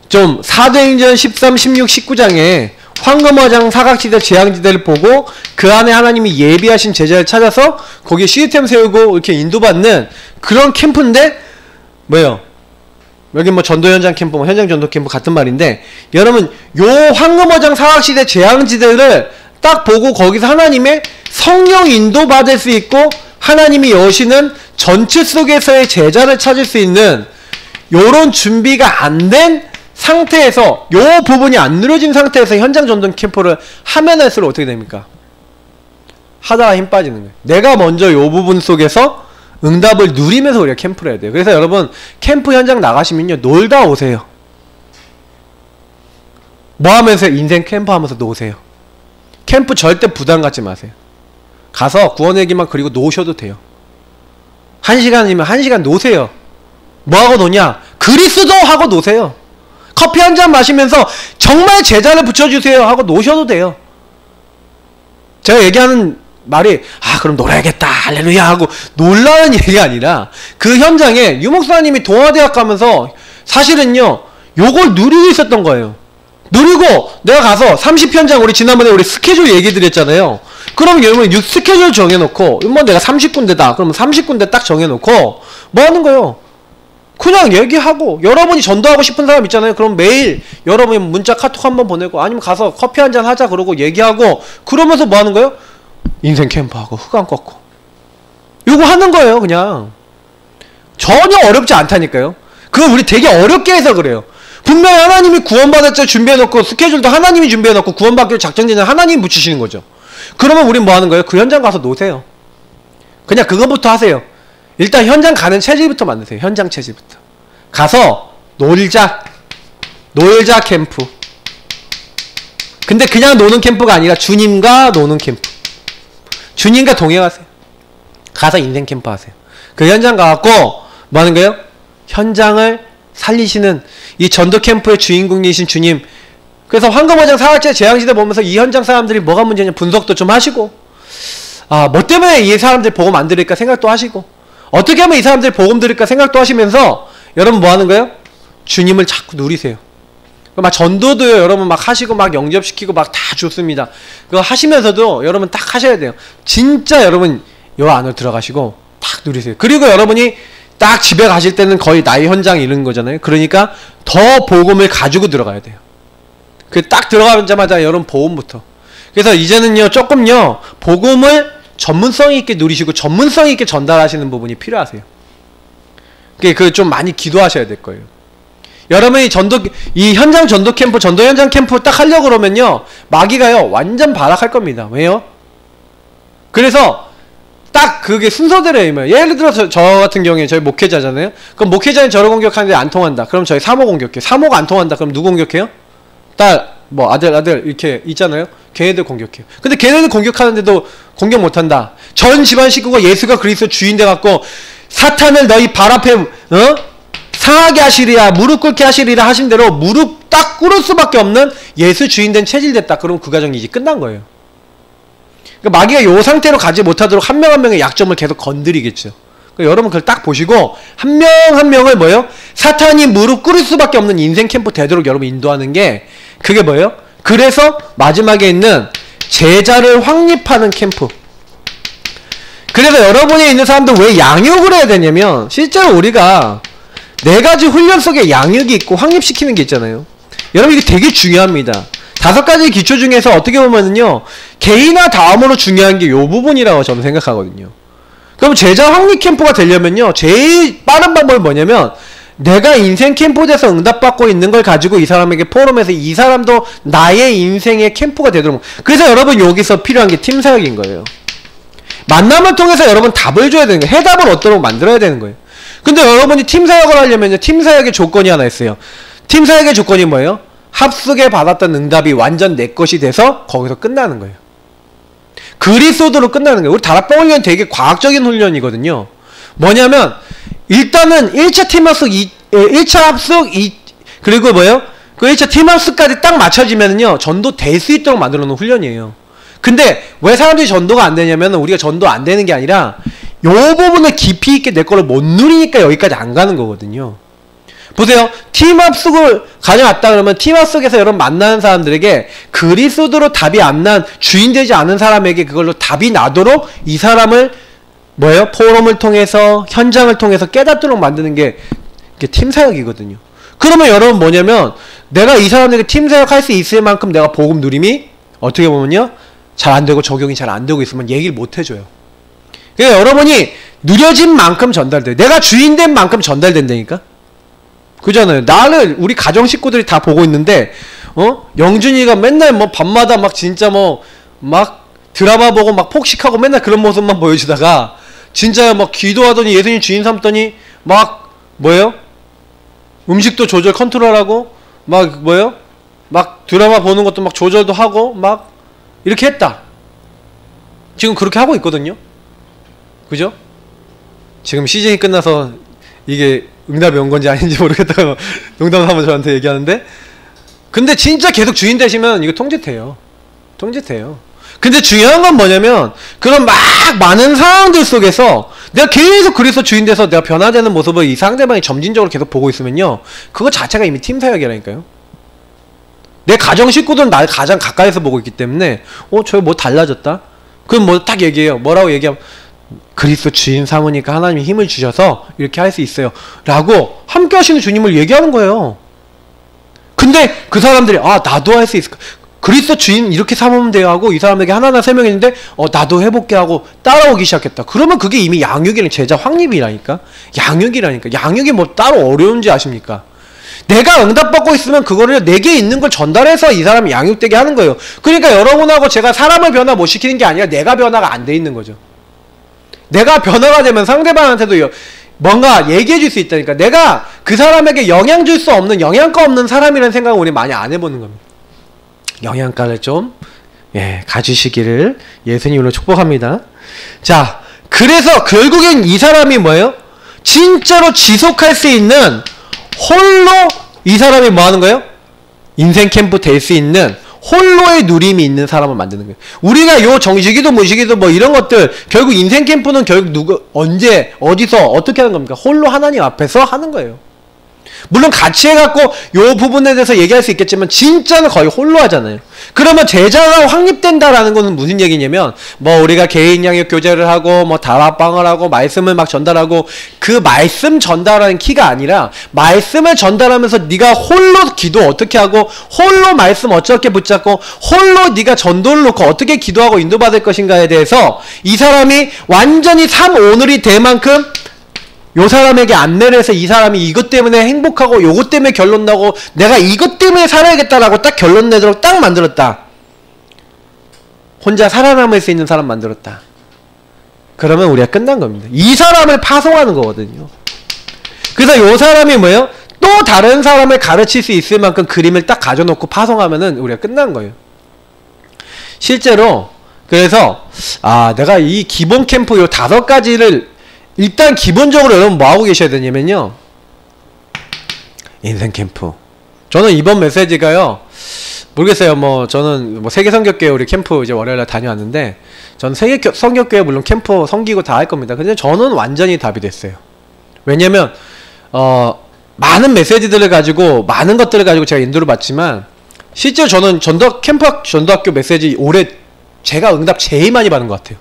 좀 사도행전 13, 16, 19장에 황금어장 사각지대 재앙지대를 보고 그 안에 하나님이 예비하신 제자를 찾아서 거기에 시스템 세우고 이렇게 인도받는 그런 캠프인데 뭐예요? 여기 뭐 전도 현장 캠프, 뭐 현장 전도 캠프 같은 말인데 여러분 요 황금어장 사각지대 재앙지대를 딱 보고 거기서 하나님의 성령 인도받을 수 있고 하나님이 여시는 전체 속에서의 제자를 찾을 수 있는 요런 준비가 안 된 상태에서 요 부분이 안 누려진 상태에서 현장 전도 캠프를 하면 할수록 어떻게 됩니까? 하다가 힘 빠지는 거예요. 내가 먼저 요 부분 속에서 응답을 누리면서 우리가 캠프를 해야 돼요. 그래서 여러분 캠프 현장 나가시면요 놀다 오세요. 뭐 하면서 인생 캠프 하면서 노세요. 캠프 절대 부담 갖지 마세요. 가서 구원얘기만 그리고 노셔도 돼요. 1시간이면 1시간 노세요. 뭐하고 노냐? 그리스도 하고 노세요. 커피 한 잔 마시면서 정말 제자를 붙여주세요 하고 노셔도 돼요. 제가 얘기하는 말이 그럼 놀아야겠다 할렐루야 하고 놀라는 얘기가 아니라 그 현장에 유목사님이 동아대학 가면서 사실은요 요걸 누리고 있었던 거예요. 누리고 내가 가서 30현장 우리 지난번에 우리 스케줄 얘기 드렸잖아요. 그럼 여러분 스케줄 정해놓고 뭐 내가 30군데다 그러면 30군데 딱 정해놓고 뭐 하는 거예요? 그냥 얘기하고 여러분이 전도하고 싶은 사람 있잖아요. 그럼 매일 여러분이 문자 카톡 한번 보내고 아니면 가서 커피 한잔 하자 그러고 얘기하고 그러면서 뭐 하는 거예요? 인생 캠프하고 흑암 꺾고 요거 하는 거예요. 그냥 전혀 어렵지 않다니까요. 그거 우리 되게 어렵게 해서 그래요. 분명히 하나님이 구원받을 때 준비해놓고 스케줄도 하나님이 준비해놓고 구원받기로 작정되는 하나님이 붙이시는 거죠. 그러면 우린 뭐 하는 거예요? 그 현장 가서 노세요. 그냥 그거부터 하세요. 일단 현장 가는 체질부터 만드세요. 현장 체질부터. 가서 놀자 캠프. 근데 그냥 노는 캠프가 아니라 주님과 노는 캠프. 주님과 동행하세요. 가서 인생 캠프 하세요. 그 현장 가갖고 뭐 하는 거예요? 현장을 살리시는 이 전도 캠프의 주인공이신 주님. 그래서 황금어장 사각지대 재앙지대 보면서 이 현장 사람들이 뭐가 문제냐 분석도 좀 하시고 뭐 때문에 이 사람들 복음 안 들을까 생각도 하시고 어떻게 하면 이 사람들 복음 들을까 생각도 하시면서 여러분 뭐 하는 거예요? 주님을 자꾸 누리세요. 막 전도도요 여러분 막 하시고 막 영접시키고 막 다 좋습니다. 그거 하시면서도 여러분 딱 하셔야 돼요. 진짜 여러분 요 안으로 들어가시고 딱 누리세요. 그리고 여러분이 딱 집에 가실 때는 거의 나의 현장에 이르는 거잖아요. 그러니까 더 복음을 가지고 들어가야 돼요. 그 딱 들어가자마자 여러분 복음부터. 그래서 이제는요 조금요 복음을 전문성 있게 누리시고 전문성 있게 전달하시는 부분이 필요하세요. 그 좀 많이 기도하셔야 될 거예요. 여러분이 이 현장 전도 캠프, 전도 현장 캠프 딱 하려고 그러면요 마귀가요 완전 발악할 겁니다. 왜요? 그래서 딱 그게 순서대로 해요. 예를 들어서 저 같은 경우에 저희 목회자잖아요. 그럼 목회자는 저를 공격하는데 안 통한다. 그럼 저희 사모 공격해요. 사모가 안 통한다. 그럼 누구 공격해요? 딸, 뭐 아들 이렇게 있잖아요. 걔네들 공격해요. 근데 걔네들 공격하는데도 공격 못한다. 전 집안 식구가 예수가 그리스도 주인 돼갖고 사탄을 너희 발 앞에 상하게 하시리라, 무릎 꿇게 하시리라 하신 대로 무릎 딱 꿇을 수밖에 없는 예수 주인 된 체질 됐다. 그럼 그 가정이 이제 끝난 거예요. 그러니까 마귀가 요 상태로 가지 못하도록 한 명 한 명의 약점을 계속 건드리겠죠. 그러니까 여러분 그걸 딱 보시고 한 명 한 명을 뭐예요? 사탄이 무릎 꿇을 수밖에 없는 인생 캠프 되도록 여러분 인도하는 게 그게 뭐예요? 그래서 마지막에 있는 제자를 확립하는 캠프. 그래서 여러분이 있는 사람들 왜 양육을 해야 되냐면 실제로 우리가 4가지 훈련 속에 양육이 있고 확립시키는 게 있잖아요. 여러분 이게 되게 중요합니다. 5가지 기초 중에서 어떻게 보면은요 개인화 다음으로 중요한 게 요 부분이라고 저는 생각하거든요. 그럼 제자 확립 캠프가 되려면요 제일 빠른 방법이 뭐냐면 내가 인생 캠프에 대해서 응답받고 있는 걸 가지고 이 사람에게 포럼해서 이 사람도 나의 인생의 캠프가 되도록. 그래서 여러분 여기서 필요한 게 팀 사역인 거예요. 만남을 통해서 여러분 답을 줘야 되는 거예요. 해답을 얻도록 만들어야 되는 거예요. 근데 여러분이 팀 사역을 하려면요 팀 사역의 조건이 하나 있어요. 팀 사역의 조건이 뭐예요? 합숙에 받았던 응답이 완전 내 것이 돼서 거기서 끝나는 거예요. 그리스도로 끝나는 거예요. 우리 다락방 훈련 되게 과학적인 훈련이거든요. 뭐냐면 일단은 1차 팀 합숙, 1차 합숙, 그리고 뭐예요? 그 1차 팀 합숙까지 딱 맞춰지면은요 전도 될 수 있도록 만들어 놓은 훈련이에요. 근데 왜 사람들이 전도가 안 되냐면 우리가 전도 안 되는 게 아니라 요 부분을 깊이 있게 내 거를 못 누리니까 여기까지 안 가는 거거든요. 보세요. 팀 합숙을 가져왔다 그러면 팀 합숙에서 여러분 만나는 사람들에게 그리스도로 답이 안 난 주인 되지 않은 사람에게 그걸로 답이 나도록 이 사람을 뭐예요? 포럼을 통해서 현장을 통해서 깨닫도록 만드는 게 팀 사역이거든요. 그러면 여러분 뭐냐면 내가 이 사람에게 팀 사역할 수 있을 만큼 내가 복음 누림이 어떻게 보면요 잘 안 되고 적용이 잘 안 되고 있으면 얘기를 못 해줘요. 그러니까 여러분이 누려진 만큼 전달돼요. 내가 주인 된 만큼 전달된다니까. 그잖아요. 나를 우리 가정 식구들이 다 보고 있는데 영준이가 맨날 뭐 밤마다 막 진짜 뭐 막 드라마 보고 막 폭식하고 맨날 그런 모습만 보여주다가 진짜 막 기도하더니 예수님 주인 삼더니 막 뭐예요? 음식도 조절 컨트롤하고 막 뭐예요? 막 드라마 보는 것도 막 조절도 하고 막 이렇게 했다. 지금 그렇게 하고 있거든요. 그죠? 지금 시즌이 끝나서 이게 응답이 온 건지 아닌지 모르겠다고 농담을 하면 저한테 얘기하는데 근데 진짜 계속 주인 되시면 이거 통제돼요. 통제돼요. 근데 중요한 건 뭐냐면 그런 막 많은 상황들 속에서 내가 계속 그리스도 주인 돼서 내가 변화되는 모습을 이 상대방이 점진적으로 계속 보고 있으면요 그거 자체가 이미 팀 사역이라니까요. 내 가정 식구들은 나를 가장 가까이서 보고 있기 때문에 저 뭐 달라졌다? 그럼 뭐 딱 얘기해요. 뭐라고 얘기하면 그리스도 주인 삼으니까 하나님이 힘을 주셔서 이렇게 할 수 있어요 라고 함께 하시는 주님을 얘기하는 거예요. 근데 그 사람들이 나도 할 수 있을까? 그리스도 주인 이렇게 삼으면 돼요 하고 이 사람에게 하나하나 설명했는데 나도 해볼게 하고 따라오기 시작했다. 그러면 그게 이미 양육이랑 제자 확립이라니까. 양육이라니까. 양육이 뭐 따로 어려운지 아십니까? 내가 응답받고 있으면 그거를 내게 있는 걸 전달해서 이 사람이 양육되게 하는 거예요. 그러니까 여러분하고 제가 사람을 변화 못 시키는 게 아니라 내가 변화가 안 돼 있는 거죠. 내가 변화가 되면 상대방한테도 뭔가 얘기해 줄 수 있다니까. 내가 그 사람에게 영향 줄 수 없는 영양가 없는 사람이라는 생각을 우리 많이 안 해보는 겁니다. 영양가를 좀 가지시기를 예수님으로 축복합니다. 자, 그래서 결국엔 이 사람이 뭐예요? 진짜로 지속할 수 있는 홀로 이 사람이 뭐 하는 거예요? 인생 캠프 될 수 있는 홀로의 누림이 있는 사람을 만드는 거예요. 우리가 요 정식이도 무식이도 뭐 이런 것들 결국 인생 캠프는 결국 누구 언제 어디서 어떻게 하는 겁니까? 홀로 하나님 앞에서 하는 거예요. 물론 같이 해갖고 요 부분에 대해서 얘기할 수 있겠지만 진짜는 거의 홀로 하잖아요. 그러면 제자가 확립된다라는 것은 무슨 얘기냐면 뭐 우리가 개인 양육 교제를 하고 뭐 다락방을 하고 말씀을 막 전달하고 그 말씀 전달하는 키가 아니라 말씀을 전달하면서 네가 홀로 기도 어떻게 하고 홀로 말씀 어떻게 붙잡고 홀로 네가 전도를 놓고 어떻게 기도하고 인도받을 것인가에 대해서 이 사람이 완전히 3오늘이 될 만큼 요 사람에게 안내를 해서 이 사람이 이것 때문에 행복하고 요것 때문에 결론 나고 내가 이것 때문에 살아야겠다라고 딱 결론 내도록 딱 만들었다. 혼자 살아남을 수 있는 사람 만들었다. 그러면 우리가 끝난 겁니다. 이 사람을 파송하는 거거든요. 그래서 요 사람이 뭐예요? 또 다른 사람을 가르칠 수 있을 만큼 그림을 딱 가져놓고 파송하면은 우리가 끝난 거예요. 실제로 그래서 내가 이 기본 캠프 요 5가지를 일단 기본적으로 여러분 뭐 하고 계셔야 되냐면요, 인생 캠프. 저는 이번 메시지가요, 모르겠어요. 저는 세계 성격교회 우리 캠프 이제 월요일날 다녀왔는데, 저는 세계 성격교회 물론 캠프 섬기고 다 할 겁니다. 근데 저는 완전히 답이 됐어요. 왜냐면 많은 메시지들을 가지고, 많은 것들을 가지고 제가 인도를 받지만, 실제로 저는 전도학교 메시지 올해 제가 응답 제일 많이 받은 것 같아요.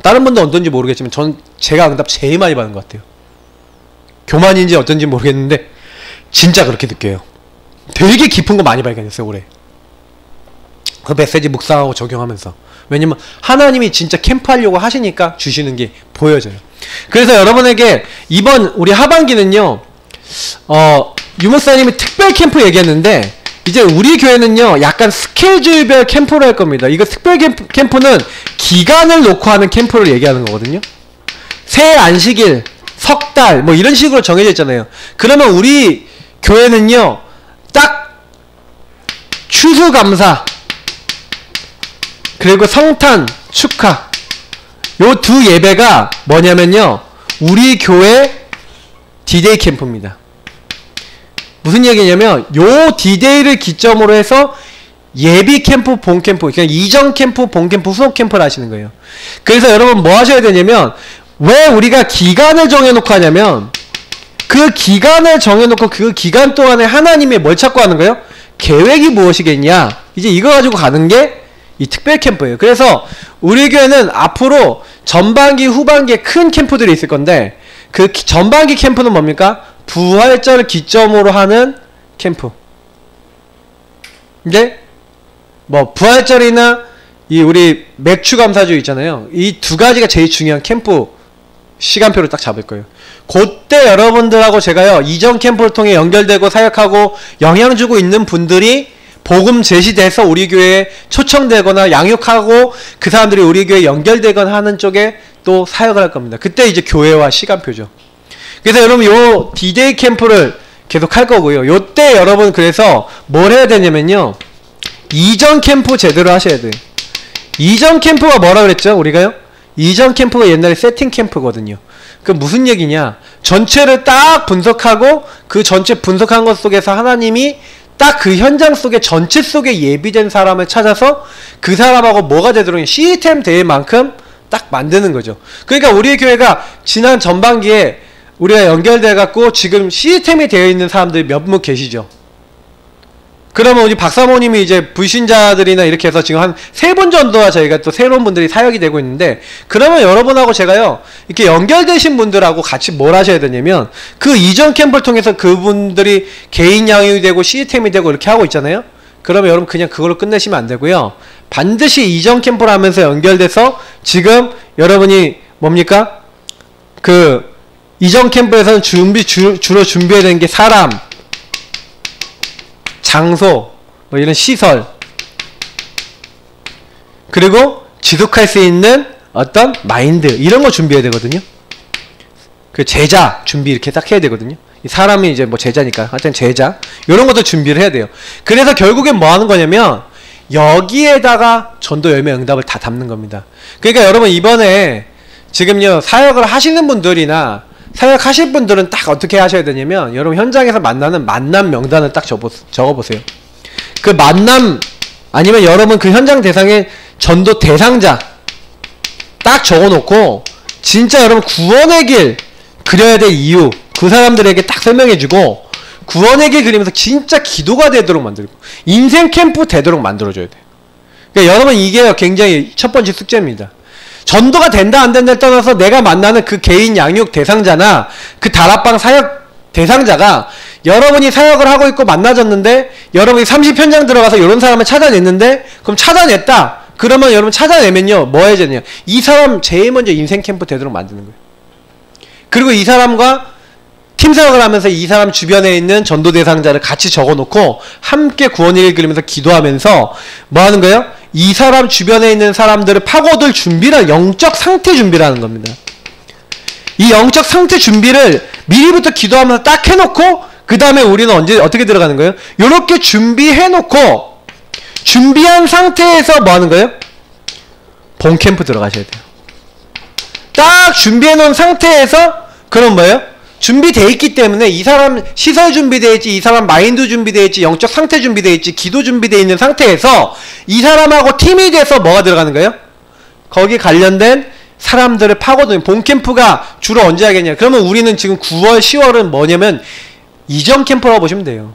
다른 분도 어떤지 모르겠지만 전 제가 응답 제일 많이 받은 것 같아요. 교만인지 어떤지 모르겠는데 진짜 그렇게 느껴요. 되게 깊은 거 많이 발견했어요 올해. 그 메시지 묵상하고 적용하면서. 왜냐면 하나님이 진짜 캠프하려고 하시니까 주시는 게 보여져요. 그래서 여러분에게 이번 우리 하반기는요, 유목사님이 특별 캠프 얘기했는데, 이제 우리 교회는요 약간 스케줄별 캠프를 할 겁니다. 이거 특별 캠프는 기간을 놓고 하는 캠프를 얘기하는 거거든요. 새 안식일, 석달 뭐 이런 식으로 정해져 있잖아요. 그러면 우리 교회는요 딱 추수감사 그리고 성탄 축하 요 두 예배가 뭐냐면요, 우리 교회 디데이 캠프입니다. 무슨 얘기냐면 요 디데이를 기점으로 해서 예비 캠프, 본 캠프, 그냥 이전 캠프, 본 캠프, 후속 캠프를 하시는 거예요. 그래서 여러분 뭐 하셔야 되냐면, 왜 우리가 기간을 정해놓고 하냐면, 그 기간을 정해놓고 그 기간 동안에 하나님의 뭘 찾고 하는 거예요? 계획이 무엇이겠냐? 이제 이거 가지고 가는 게 이 특별 캠프예요. 그래서 우리 교회는 앞으로 전반기, 후반기에 큰 캠프들이 있을 건데, 그 전반기 캠프는 뭡니까? 부활절을 기점으로 하는 캠프. 이제 부활절이나 이 우리 맥주 감사주 있잖아요. 이 두 가지가 제일 중요한 캠프 시간표를 딱 잡을 거예요. 그때 여러분들하고 제가요 이전 캠프를 통해 연결되고 사역하고 영향 주고 있는 분들이 복음 제시돼서 우리 교회에 초청되거나 양육하고 그 사람들이 우리 교회에 연결되거나 하는 쪽에 또 사역을 할 겁니다. 그때 이제 교회와 시간표죠. 그래서 여러분 요 디데이 캠프를 계속 할 거고요. 요때 여러분 그래서 뭘 해야 되냐면요, 이전 캠프 제대로 하셔야 돼요. 이전 캠프가 뭐라 그랬죠? 우리가요? 이전 캠프가 옛날에 세팅 캠프거든요. 그 무슨 얘기냐? 전체를 딱 분석하고 그 전체 분석한 것 속에서 하나님이 딱 그 현장 속에 전체 속에 예비된 사람을 찾아서 그 사람하고 뭐가 되도록 시스템 될 만큼 딱 만드는 거죠. 그러니까 우리 교회가 지난 전반기에 우리가 연결돼 갖고 지금 시스템이 되어 있는 사람들이 몇 분 계시죠? 그러면 우리 박사모님이 이제 불신자들이나 이렇게 해서 지금 한 3분 정도가 저희가 또 새로운 분들이 사역이 되고 있는데, 그러면 여러분하고 제가요 이렇게 연결되신 분들하고 같이 뭘 하셔야 되냐면, 그 이전 캠프를 통해서 그분들이 개인 양육이 되고 시스템이 되고 이렇게 하고 있잖아요. 그러면 여러분 그냥 그걸로 끝내시면 안 되고요, 반드시 이전 캠프를 하면서 연결돼서 지금 여러분이 뭡니까? 그 이전 캠프에서는 주로 준비해야 되는 게 사람, 장소, 뭐 이런 시설, 그리고 지속할 수 있는 어떤 마인드, 이런 거 준비해야 되거든요. 그 제자 준비 이렇게 딱 해야 되거든요. 이 사람이 이제 뭐 제자니까 하여튼 제자, 이런 것도 준비를 해야 돼요. 그래서 결국엔 뭐 하는 거냐면 여기에다가 전도 열매 응답을 다 담는 겁니다. 그러니까 여러분 이번에 지금요 사역을 하시는 분들이나 사역하실 분들은 딱 어떻게 하셔야 되냐면, 여러분 현장에서 만나는 만남 명단을 딱 적어보세요. 그 만남, 아니면 여러분 그 현장 대상의 전도 대상자 딱 적어놓고, 진짜 여러분 구원의 길 그려야 될 이유 그 사람들에게 딱 설명해주고, 구원의 길 그리면서 진짜 기도가 되도록 만들고 인생 캠프 되도록 만들어줘야 돼요. 그러니까 여러분 이게 굉장히 첫 번째 숙제입니다. 전도가 된다 안 된다를 떠나서 내가 만나는 그 개인 양육 대상자나 그 다락방 사역 대상자가 여러분이 사역을 하고 있고 만나졌는데, 여러분이 30현장 들어가서 이런 사람을 찾아냈는데, 그럼 찾아냈다 그러면 여러분 찾아내면요 뭐 해야 되냐, 이 사람 제일 먼저 인생 캠프 되도록 만드는 거예요. 그리고 이 사람과 팀 사역을 하면서 이 사람 주변에 있는 전도 대상자를 같이 적어놓고 함께 구원의 길 그리면서 기도하면서 뭐 하는 거예요? 이 사람 주변에 있는 사람들을 파고들 준비를, 영적 상태 준비를 하는 겁니다. 이 영적 상태 준비를 미리부터 기도하면서 딱 해놓고, 그 다음에 우리는 어떻게 들어가는 거예요? 요렇게 준비해놓고 준비한 상태에서 뭐 하는 거예요? 본캠프 들어가셔야 돼요. 딱 준비해 놓은 상태에서 그럼 뭐예요? 준비되어 있기 때문에 이 사람 시설 준비되어 있지, 이 사람 마인드 준비되어 있지, 영적 상태 준비되어 있지, 기도 준비되어 있는 상태에서 이 사람하고 팀이 돼서 뭐가 들어가는 거예요? 거기 관련된 사람들을 파고드는 본캠프가 주로 언제 하겠냐? 그러면 우리는 지금 9월, 10월은 뭐냐면 이전 캠프라고 보시면 돼요.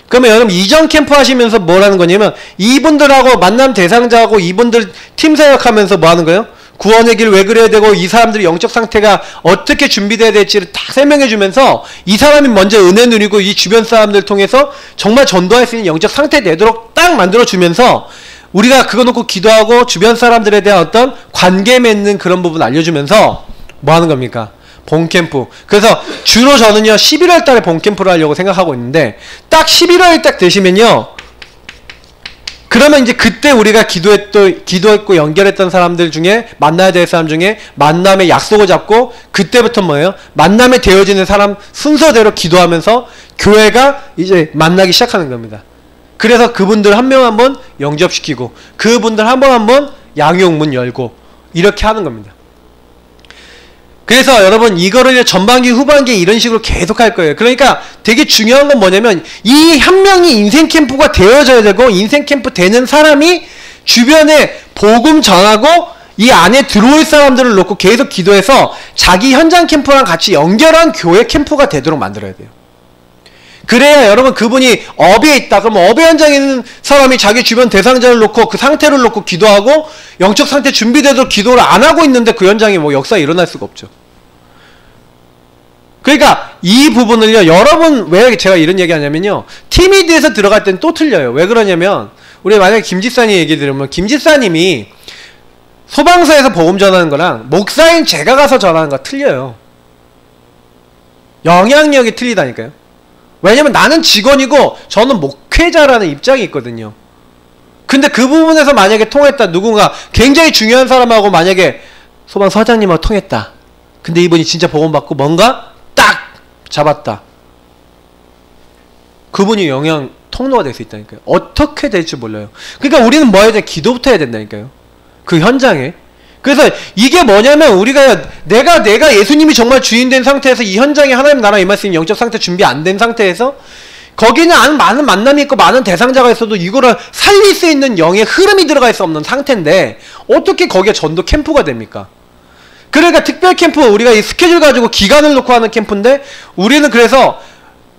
그러면 여러분 이전 캠프 하시면서 뭐라는 거냐면 이분들하고 만남 대상자하고 이분들 팀 사역하면서 뭐 하는 거예요? 구원의 길 왜 그래야 되고 이 사람들의 영적 상태가 어떻게 준비돼야 될지를 딱 설명해 주면서 이 사람이 먼저 은혜 누리고 이 주변 사람들 통해서 정말 전도할 수 있는 영적 상태 되도록 딱 만들어 주면서 우리가 그거 놓고 기도하고 주변 사람들에 대한 어떤 관계 맺는 그런 부분 알려주면서 뭐 하는 겁니까? 본캠프. 그래서 주로 저는요 11월 달에 본캠프를 하려고 생각하고 있는데 딱 11월 딱 되시면요 그러면 이제 그때 우리가 기도했고 연결했던 사람들 중에 만나야 될 사람 중에 만남의 약속을 잡고 그때부터 뭐예요? 만남에 되어지는 사람 순서대로 기도하면서 교회가 이제 만나기 시작하는 겁니다. 그래서 그분들 한 명 한 번 영접시키고 그분들 한 번 한 번 양육문 열고 이렇게 하는 겁니다. 그래서 여러분 이거를 전반기 후반기 이런 식으로 계속 할 거예요. 그러니까 되게 중요한 건 뭐냐면 이 한 명이 인생 캠프가 되어져야 되고 인생 캠프 되는 사람이 주변에 복음 전하고 이 안에 들어올 사람들을 놓고 계속 기도해서 자기 현장 캠프랑 같이 연결한 교회 캠프가 되도록 만들어야 돼요. 그래야 여러분 그분이 업에 있다. 그럼 업의 현장에 있는 사람이 자기 주변 대상자를 놓고 그 상태를 놓고 기도하고 영적 상태 준비되도록 기도를 안 하고 있는데 그 현장에 뭐 역사가 일어날 수가 없죠. 그러니까 이 부분을요 여러분 왜 제가 이런 얘기 하냐면요 팀이 돼서 들어갈 때는 또 틀려요. 왜 그러냐면 우리 만약에 김지사님 얘기 들으면 김지사님이 소방서에서 복음 전하는 거랑 목사인 제가 가서 전하는 거 틀려요. 영향력이 틀리다니까요. 왜냐면 나는 직원이고 저는 목회자라는 입장이 있거든요. 근데 그 부분에서 만약에 통했다. 누군가 굉장히 중요한 사람하고 만약에 소방서장님하고 통했다. 근데 이분이 진짜 복음 받고 뭔가 딱 잡았다. 그분이 영향 통로가 될 수 있다니까요. 어떻게 될지 몰라요. 그러니까 우리는 뭐 해야 돼? 기도부터 해야 된다니까요. 그 현장에. 그래서 이게 뭐냐면 우리가 내가 예수님이 정말 주인된 상태에서 이 현장에 하나님 나라 임할 수 있는 영적 상태 준비 안 된 상태에서 거기는 많은 만남이 있고 많은 대상자가 있어도 이거를 살릴 수 있는 영의 흐름이 들어갈 수 없는 상태인데 어떻게 거기에 전도 캠프가 됩니까? 그러니까 특별 캠프 우리가 이 스케줄 가지고 기간을 놓고 하는 캠프인데 우리는 그래서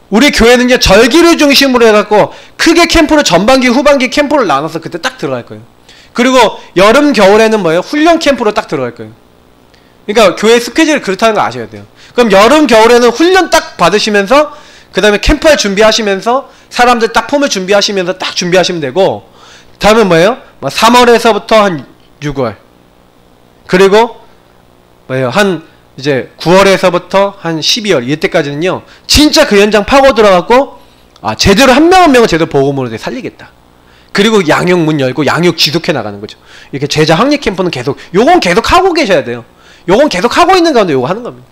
우리 교회는 이제 절기를 중심으로 해갖고 크게 캠프를 전반기 후반기 캠프를 나눠서 그때 딱 들어갈 거예요. 그리고 여름 겨울에는 뭐예요? 훈련 캠프로 딱 들어갈 거예요. 그러니까 교회 스케줄이 그렇다는 거 아셔야 돼요. 그럼 여름 겨울에는 훈련 딱 받으시면서 그 다음에 캠프할 준비하시면서 사람들 딱 폼을 준비하시면서 딱 준비하시면 되고 다음에 뭐예요? 3월에서부터 한 6월 그리고 뭐예요? 한 이제 9월에서부터 한 12월 이때까지는요 진짜 그 현장 파고 들어갔고 제대로 한 명 한 명은 제대로 복음으로 살리겠다. 그리고 양육 문 열고 양육 지속해 나가는 거죠. 이렇게 제자 확립 캠프는 계속 요건 계속 하고 계셔야 돼요. 요건 계속 하고 있는 가운데 요거 하는 겁니다.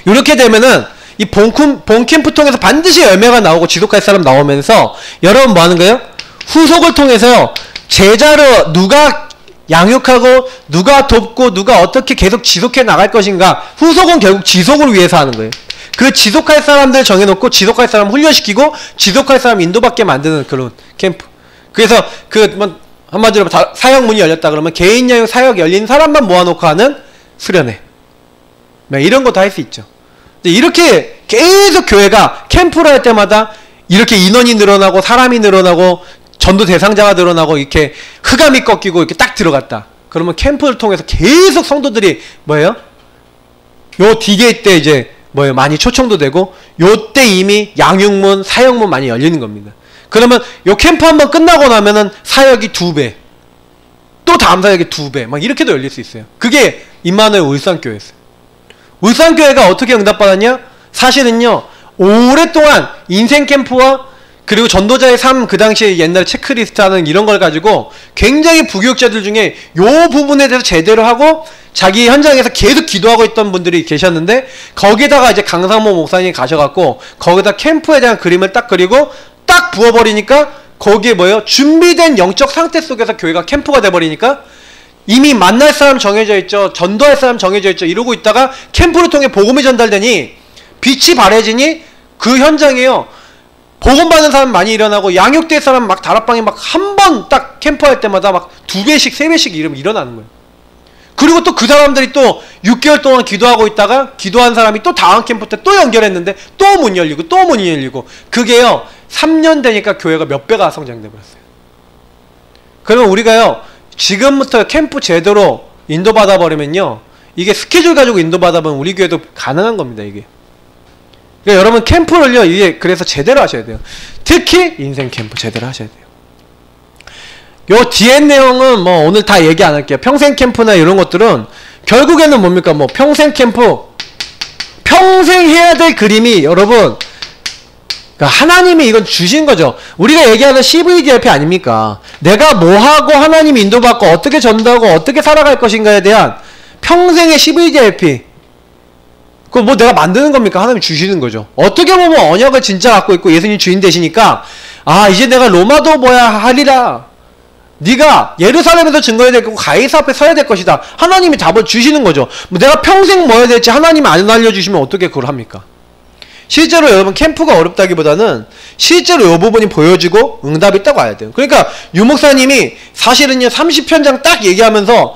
이렇게 되면은 이 본 캠프 통해서 반드시 열매가 나오고 지속할 사람 나오면서 여러분 뭐 하는 거예요? 후속을 통해서요 제자를 누가 양육하고 누가 돕고 누가 어떻게 계속 지속해 나갈 것인가 후속은 결국 지속을 위해서 하는 거예요. 그 지속할 사람들 정해놓고 지속할 사람 훈련시키고 지속할 사람 인도받게 만드는 그런 캠프. 그래서 한마디로 사역 문이 열렸다 그러면 개인 양육 사역 열린 사람만 모아놓고 하는 수련회. 이런 것도 할 수 있죠. 이렇게 계속 교회가 캠프를 할 때마다 이렇게 인원이 늘어나고 사람이 늘어나고 전도 대상자가 늘어나고 이렇게 흑암이 꺾이고 이렇게 딱 들어갔다. 그러면 캠프를 통해서 계속 성도들이 뭐예요? 요 디게이 때 이제 뭐예요? 많이 초청도 되고 요때 이미 양육문, 사역문 많이 열리는 겁니다. 그러면 요 캠프 한번 끝나고 나면은 사역이 2배 또 다음 사역이 2배 막 이렇게도 열릴 수 있어요. 그게 임마누엘 울산교회였어요. 울산교회가 어떻게 응답받았냐? 사실은요 오랫동안 인생 캠프와 그리고 전도자의 삶 그 당시에 옛날 체크리스트 하는 이런 걸 가지고 굉장히 부교육자들 중에 요 부분에 대해서 제대로 하고 자기 현장에서 계속 기도하고 있던 분들이 계셨는데 거기다가 이제 강상모 목사님이 가셔갖고 거기다 캠프에 대한 그림을 딱 그리고 딱 부어버리니까 거기에 뭐예요? 준비된 영적 상태 속에서 교회가 캠프가 돼버리니까 이미 만날 사람 정해져 있죠. 전도할 사람 정해져 있죠. 이러고 있다가 캠프를 통해 복음이 전달되니 빛이 바래지니 그 현장에요. 복음 받는 사람 많이 일어나고 양육될 사람 막 다락방에 막 한 번 딱 캠프할 때마다 막 2배씩 3배씩 일어나는 거예요. 그리고 또 그 사람들이 또 6개월 동안 기도하고 있다가 기도한 사람이 또 다음 캠프 때 또 연결했는데 또 문 열리고 또 문이 열리고 그게요 3년 되니까 교회가 몇 배가 성장돼 버렸어요. 그러면 우리가요 지금부터 캠프 제대로 인도받아 버리면요 이게 스케줄 가지고 인도받아 보면 우리 교회도 가능한 겁니다. 이게 그러니까 여러분 캠프를요 이게 그래서 제대로 하셔야 돼요. 특히 인생 캠프 제대로 하셔야 돼요. 요 뒤에 내용은 뭐 오늘 다 얘기 안 할게요. 평생 캠프나 이런 것들은 결국에는 뭡니까? 뭐 평생 캠프 평생 해야 될 그림이 여러분 그러니까 하나님이 이건 주신 거죠. 우리가 얘기하는 CVDLP 아닙니까? 내가 뭐하고 하나님 인도받고 어떻게 전도하고 어떻게 살아갈 것인가에 대한 평생의 CVDLP 그거 뭐 내가 만드는 겁니까? 하나님이 주시는 거죠. 어떻게 보면 언약을 진짜 갖고 있고 예수님 주인 되시니까 아 이제 내가 로마도 뭐야 하리라 네가 예루살렘에서 증거해야 될 거고 가이사 앞에 서야 될 것이다. 하나님이 답을 주시는 거죠. 뭐 내가 평생 뭐 해야 될지 하나님이 안 알려주시면 어떻게 그걸 합니까? 실제로 여러분 캠프가 어렵다기보다는 실제로 이 부분이 보여지고 응답이 딱 와야 돼요. 그러니까 유 목사님이 사실은요 30편장 딱 얘기하면서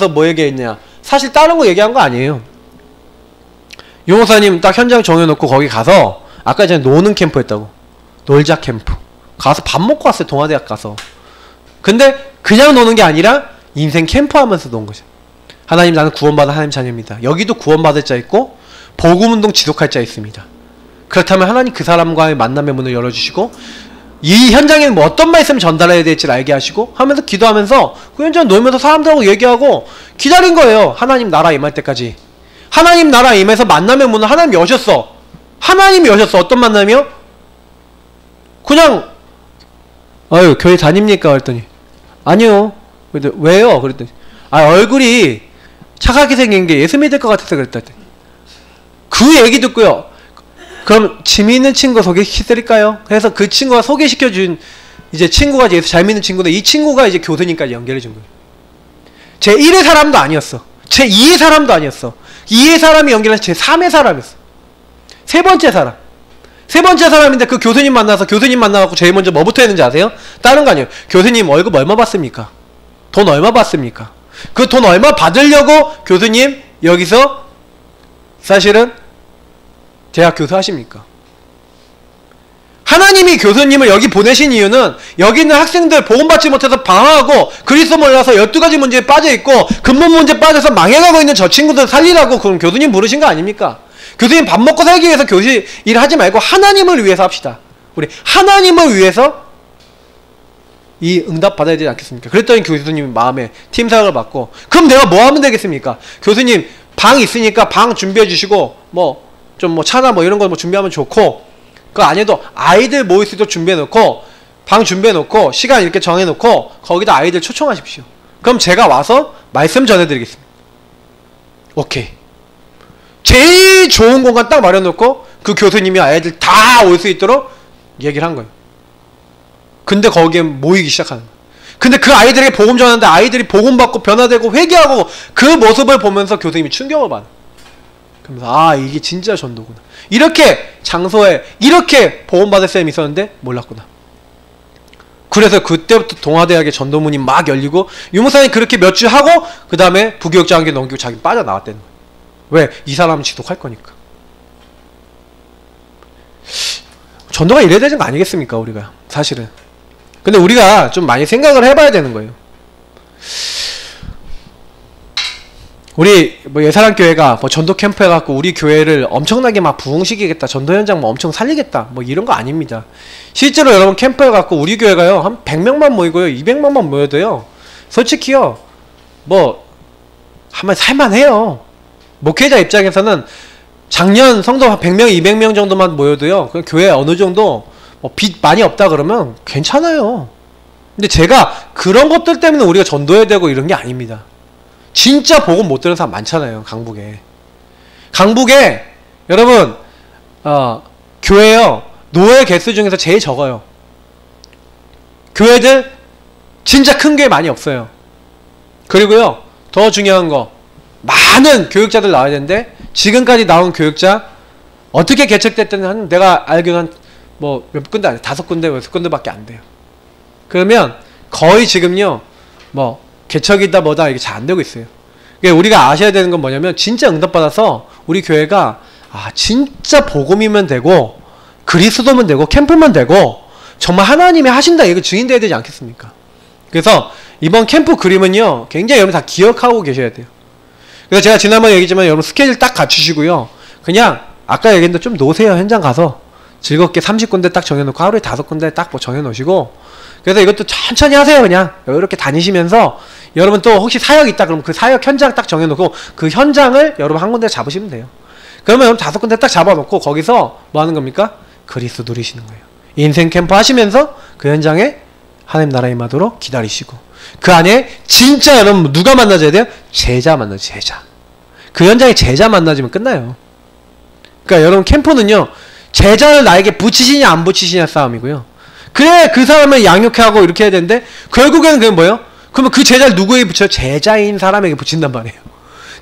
뭐 얘기했냐 사실 다른 거 얘기한 거 아니에요. 유 목사님 딱 현장 정해놓고 거기 가서 아까 전에 노는 캠프 했다고 놀자 캠프 가서 밥 먹고 왔어요. 동아대학 가서. 근데 그냥 노는 게 아니라 인생 캠프 하면서 논 거죠. 하나님 나는 구원받은 하나님 자녀입니다. 여기도 구원받을 자 있고 복음운동 지속할 자 있습니다. 그렇다면 하나님 그 사람과의 만남의 문을 열어주시고 이 현장에는 뭐 어떤 말씀 전달해야 될지를 알게 하시고 하면서 기도하면서 그 현장 놀면서 사람들하고 얘기하고 기다린 거예요. 하나님 나라 임할 때까지. 하나님 나라 임해서 만남의 문을 하나님 여셨어. 하나님이 여셨어. 어떤 만남이요? 그냥 아유 교회 다닙니까? 그랬더니 아니요. 그랬더니 왜요? 그랬더니 아 얼굴이 착하게 생긴 게 예수 믿을 것 같아서 그랬다. 그 얘기 듣고요. 그럼 재미있는 친구 소개시켜드릴까요? 그래서 그 친구가 소개시켜준 이제 친구가 예수 잘 믿는 친구인데 이 친구가 이제 교수님까지 연결해준 거예요. 제 1의 사람도 아니었어. 제 2의 사람도 아니었어. 2의 사람이 연결해서 제 3의 사람이었어. 세 번째 사람. 세 번째 사람인데 그 교수님 만나서 교수님 만나갖고 제일 먼저 뭐부터 했는지 아세요? 다른 거 아니에요. 교수님 월급 얼마 받습니까? 돈 얼마 받습니까? 그 돈 얼마 받으려고 교수님 여기서 사실은 대학 교수 하십니까? 하나님이 교수님을 여기 보내신 이유는 여기 있는 학생들 복음받지 못해서 방황하고 그리스도 몰라서 12가지 문제에 빠져있고 근본 문제에 빠져서 망해가고 있는 저 친구들 살리라고 그럼 교수님 부르신 거 아닙니까? 교수님 밥 먹고 살기 위해서 교수 일 하지 말고 하나님을 위해서 합시다. 우리 하나님을 위해서 이 응답 받아야 되지 않겠습니까? 그랬더니 교수님 마음에 팀 사역을 받고 그럼 내가 뭐 하면 되겠습니까? 교수님 방 있으니까 방 준비해 주시고 뭐 좀 뭐 차나 뭐 이런 거 뭐 준비하면 좋고 그 안에도 아이들 모일 수 있도록 준비해 놓고 방 준비해 놓고 시간 이렇게 정해 놓고 거기다 아이들 초청하십시오. 그럼 제가 와서 말씀 전해 드리겠습니다. 오케이. 제일 좋은 공간 딱 마련놓고 그 교수님이 아이들 다 올 수 있도록 얘기를 한 거예요. 근데 거기에 모이기 시작하는 거예요. 근데 그 아이들에게 복음 전하는데 아이들이 복음 받고 변화되고 회개하고 그 모습을 보면서 교수님이 충격을 받아요. 그러면서 아 이게 진짜 전도구나. 이렇게 장소에 이렇게 복음 받을 쌤이 있었는데 몰랐구나. 그래서 그때부터 동아대학의 전도문이 막 열리고 유목사님 그렇게 몇 주 하고 그 다음에 부교육장학교 넘기고 자기 빠져나왔다는 거예요. 왜? 이 사람은 지속할 거니까. 전도가 이래야 되는 거 아니겠습니까 우리가 사실은. 근데 우리가 좀 많이 생각을 해봐야 되는 거예요. 우리 뭐 예사랑교회가 뭐 전도 캠프 해갖고 우리 교회를 엄청나게 막 부흥시키겠다, 전도 현장 뭐 엄청 살리겠다 뭐 이런 거 아닙니다. 실제로 여러분 캠프 해갖고 우리 교회가요 한 100명만 모이고요 200명만 모여도요 솔직히요 뭐 한번 살만해요. 목회자 입장에서는 작년 성도 한 100명 200명 정도만 모여도요 그 교회 어느 정도 뭐 빚 많이 없다 그러면 괜찮아요. 근데 제가 그런 것들 때문에 우리가 전도해야 되고 이런 게 아닙니다. 진짜 복음 못 들은 사람 많잖아요. 강북에 여러분 교회요 노예 개수 중에서 제일 적어요. 교회들 진짜 큰 교회 많이 없어요. 그리고요, 더 중요한 거, 많은 교육자들 나와야 되는데 지금까지 나온 교육자 어떻게 개척됐든 한 내가 알기로는 뭐 몇 군데 아니에요. 5군데, 6군데밖에 안 돼요. 그러면 거의 지금요, 뭐 개척이다 뭐다 이게 잘 안 되고 있어요. 그러니까 우리가 아셔야 되는 건 뭐냐면 진짜 응답받아서 우리 교회가 진짜 복음이면 되고 그리스도면 되고 캠프면 되고 정말 하나님이 하신다 이거 증인돼야 되지 않겠습니까? 그래서 이번 캠프 그림은요 굉장히 여러분 다 기억하고 계셔야 돼요. 그래서 제가 지난번에 얘기했지만 여러분 스케줄 딱 갖추시고요, 그냥 아까 얘기했는데 좀 노세요. 현장 가서 즐겁게 30군데 딱 정해놓고 하루에 5군데 딱 뭐 정해놓으시고, 그래서 이것도 천천히 하세요. 그냥 이렇게 다니시면서 여러분 또 혹시 사역 있다 그러면 그 사역 현장 딱 정해놓고 그 현장을 여러분 한 군데 잡으시면 돼요. 그러면 여러분 5군데 딱 잡아놓고 거기서 뭐 하는 겁니까? 그리스도 누리시는 거예요. 인생 캠프 하시면서 그 현장에 하나님 나라 임하도록 기다리시고, 그 안에 진짜 여러분 누가 만나줘야 돼요? 제자 만나죠. 제자. 그 현장에 제자 만나지면 끝나요. 그러니까 여러분 캠프는요, 제자를 나에게 붙이시냐 안 붙이시냐 싸움이고요. 그래 그 사람을 양육해 하고 이렇게 해야 되는데 결국에는 그게 뭐예요? 그러면 그 제자를 누구에게 붙여요? 제자인 사람에게 붙인단 말이에요.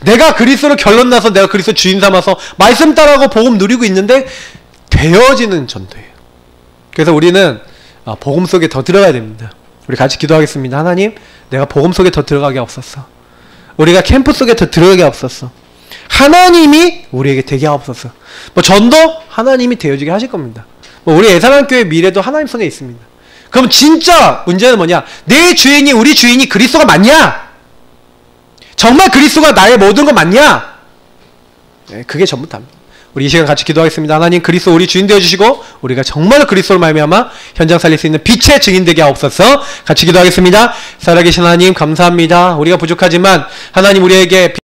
내가 그리스도로 결론 나서 내가 그리스도 주인 삼아서 말씀 따라하고 복음 누리고 있는데 되어지는 전도예요. 그래서 우리는 복음 속에 더 들어가야 됩니다. 우리 같이 기도하겠습니다. 하나님, 내가 복음 속에 더 들어가게 없었어. 우리가 캠프 속에 더 들어가게 없었어. 하나님이 우리에게 되게 없었어. 뭐 전도 하나님이 되어지게 하실 겁니다. 뭐 우리 예산한교회 미래도 하나님 손에 있습니다. 그럼 진짜 문제는 뭐냐? 내 주인이 우리 주인이 그리스도가 맞냐? 정말 그리스도가 나의 모든 거 맞냐? 네, 그게 전부 다입니다. 우리 이 시간 같이 기도하겠습니다. 하나님, 그리스도 우리 주인 되어주시고 우리가 정말 그리스도로 말미암아 현장 살릴 수 있는 빛의 증인 되게 하옵소서. 같이 기도하겠습니다. 살아계신 하나님 감사합니다. 우리가 부족하지만 하나님 우리에게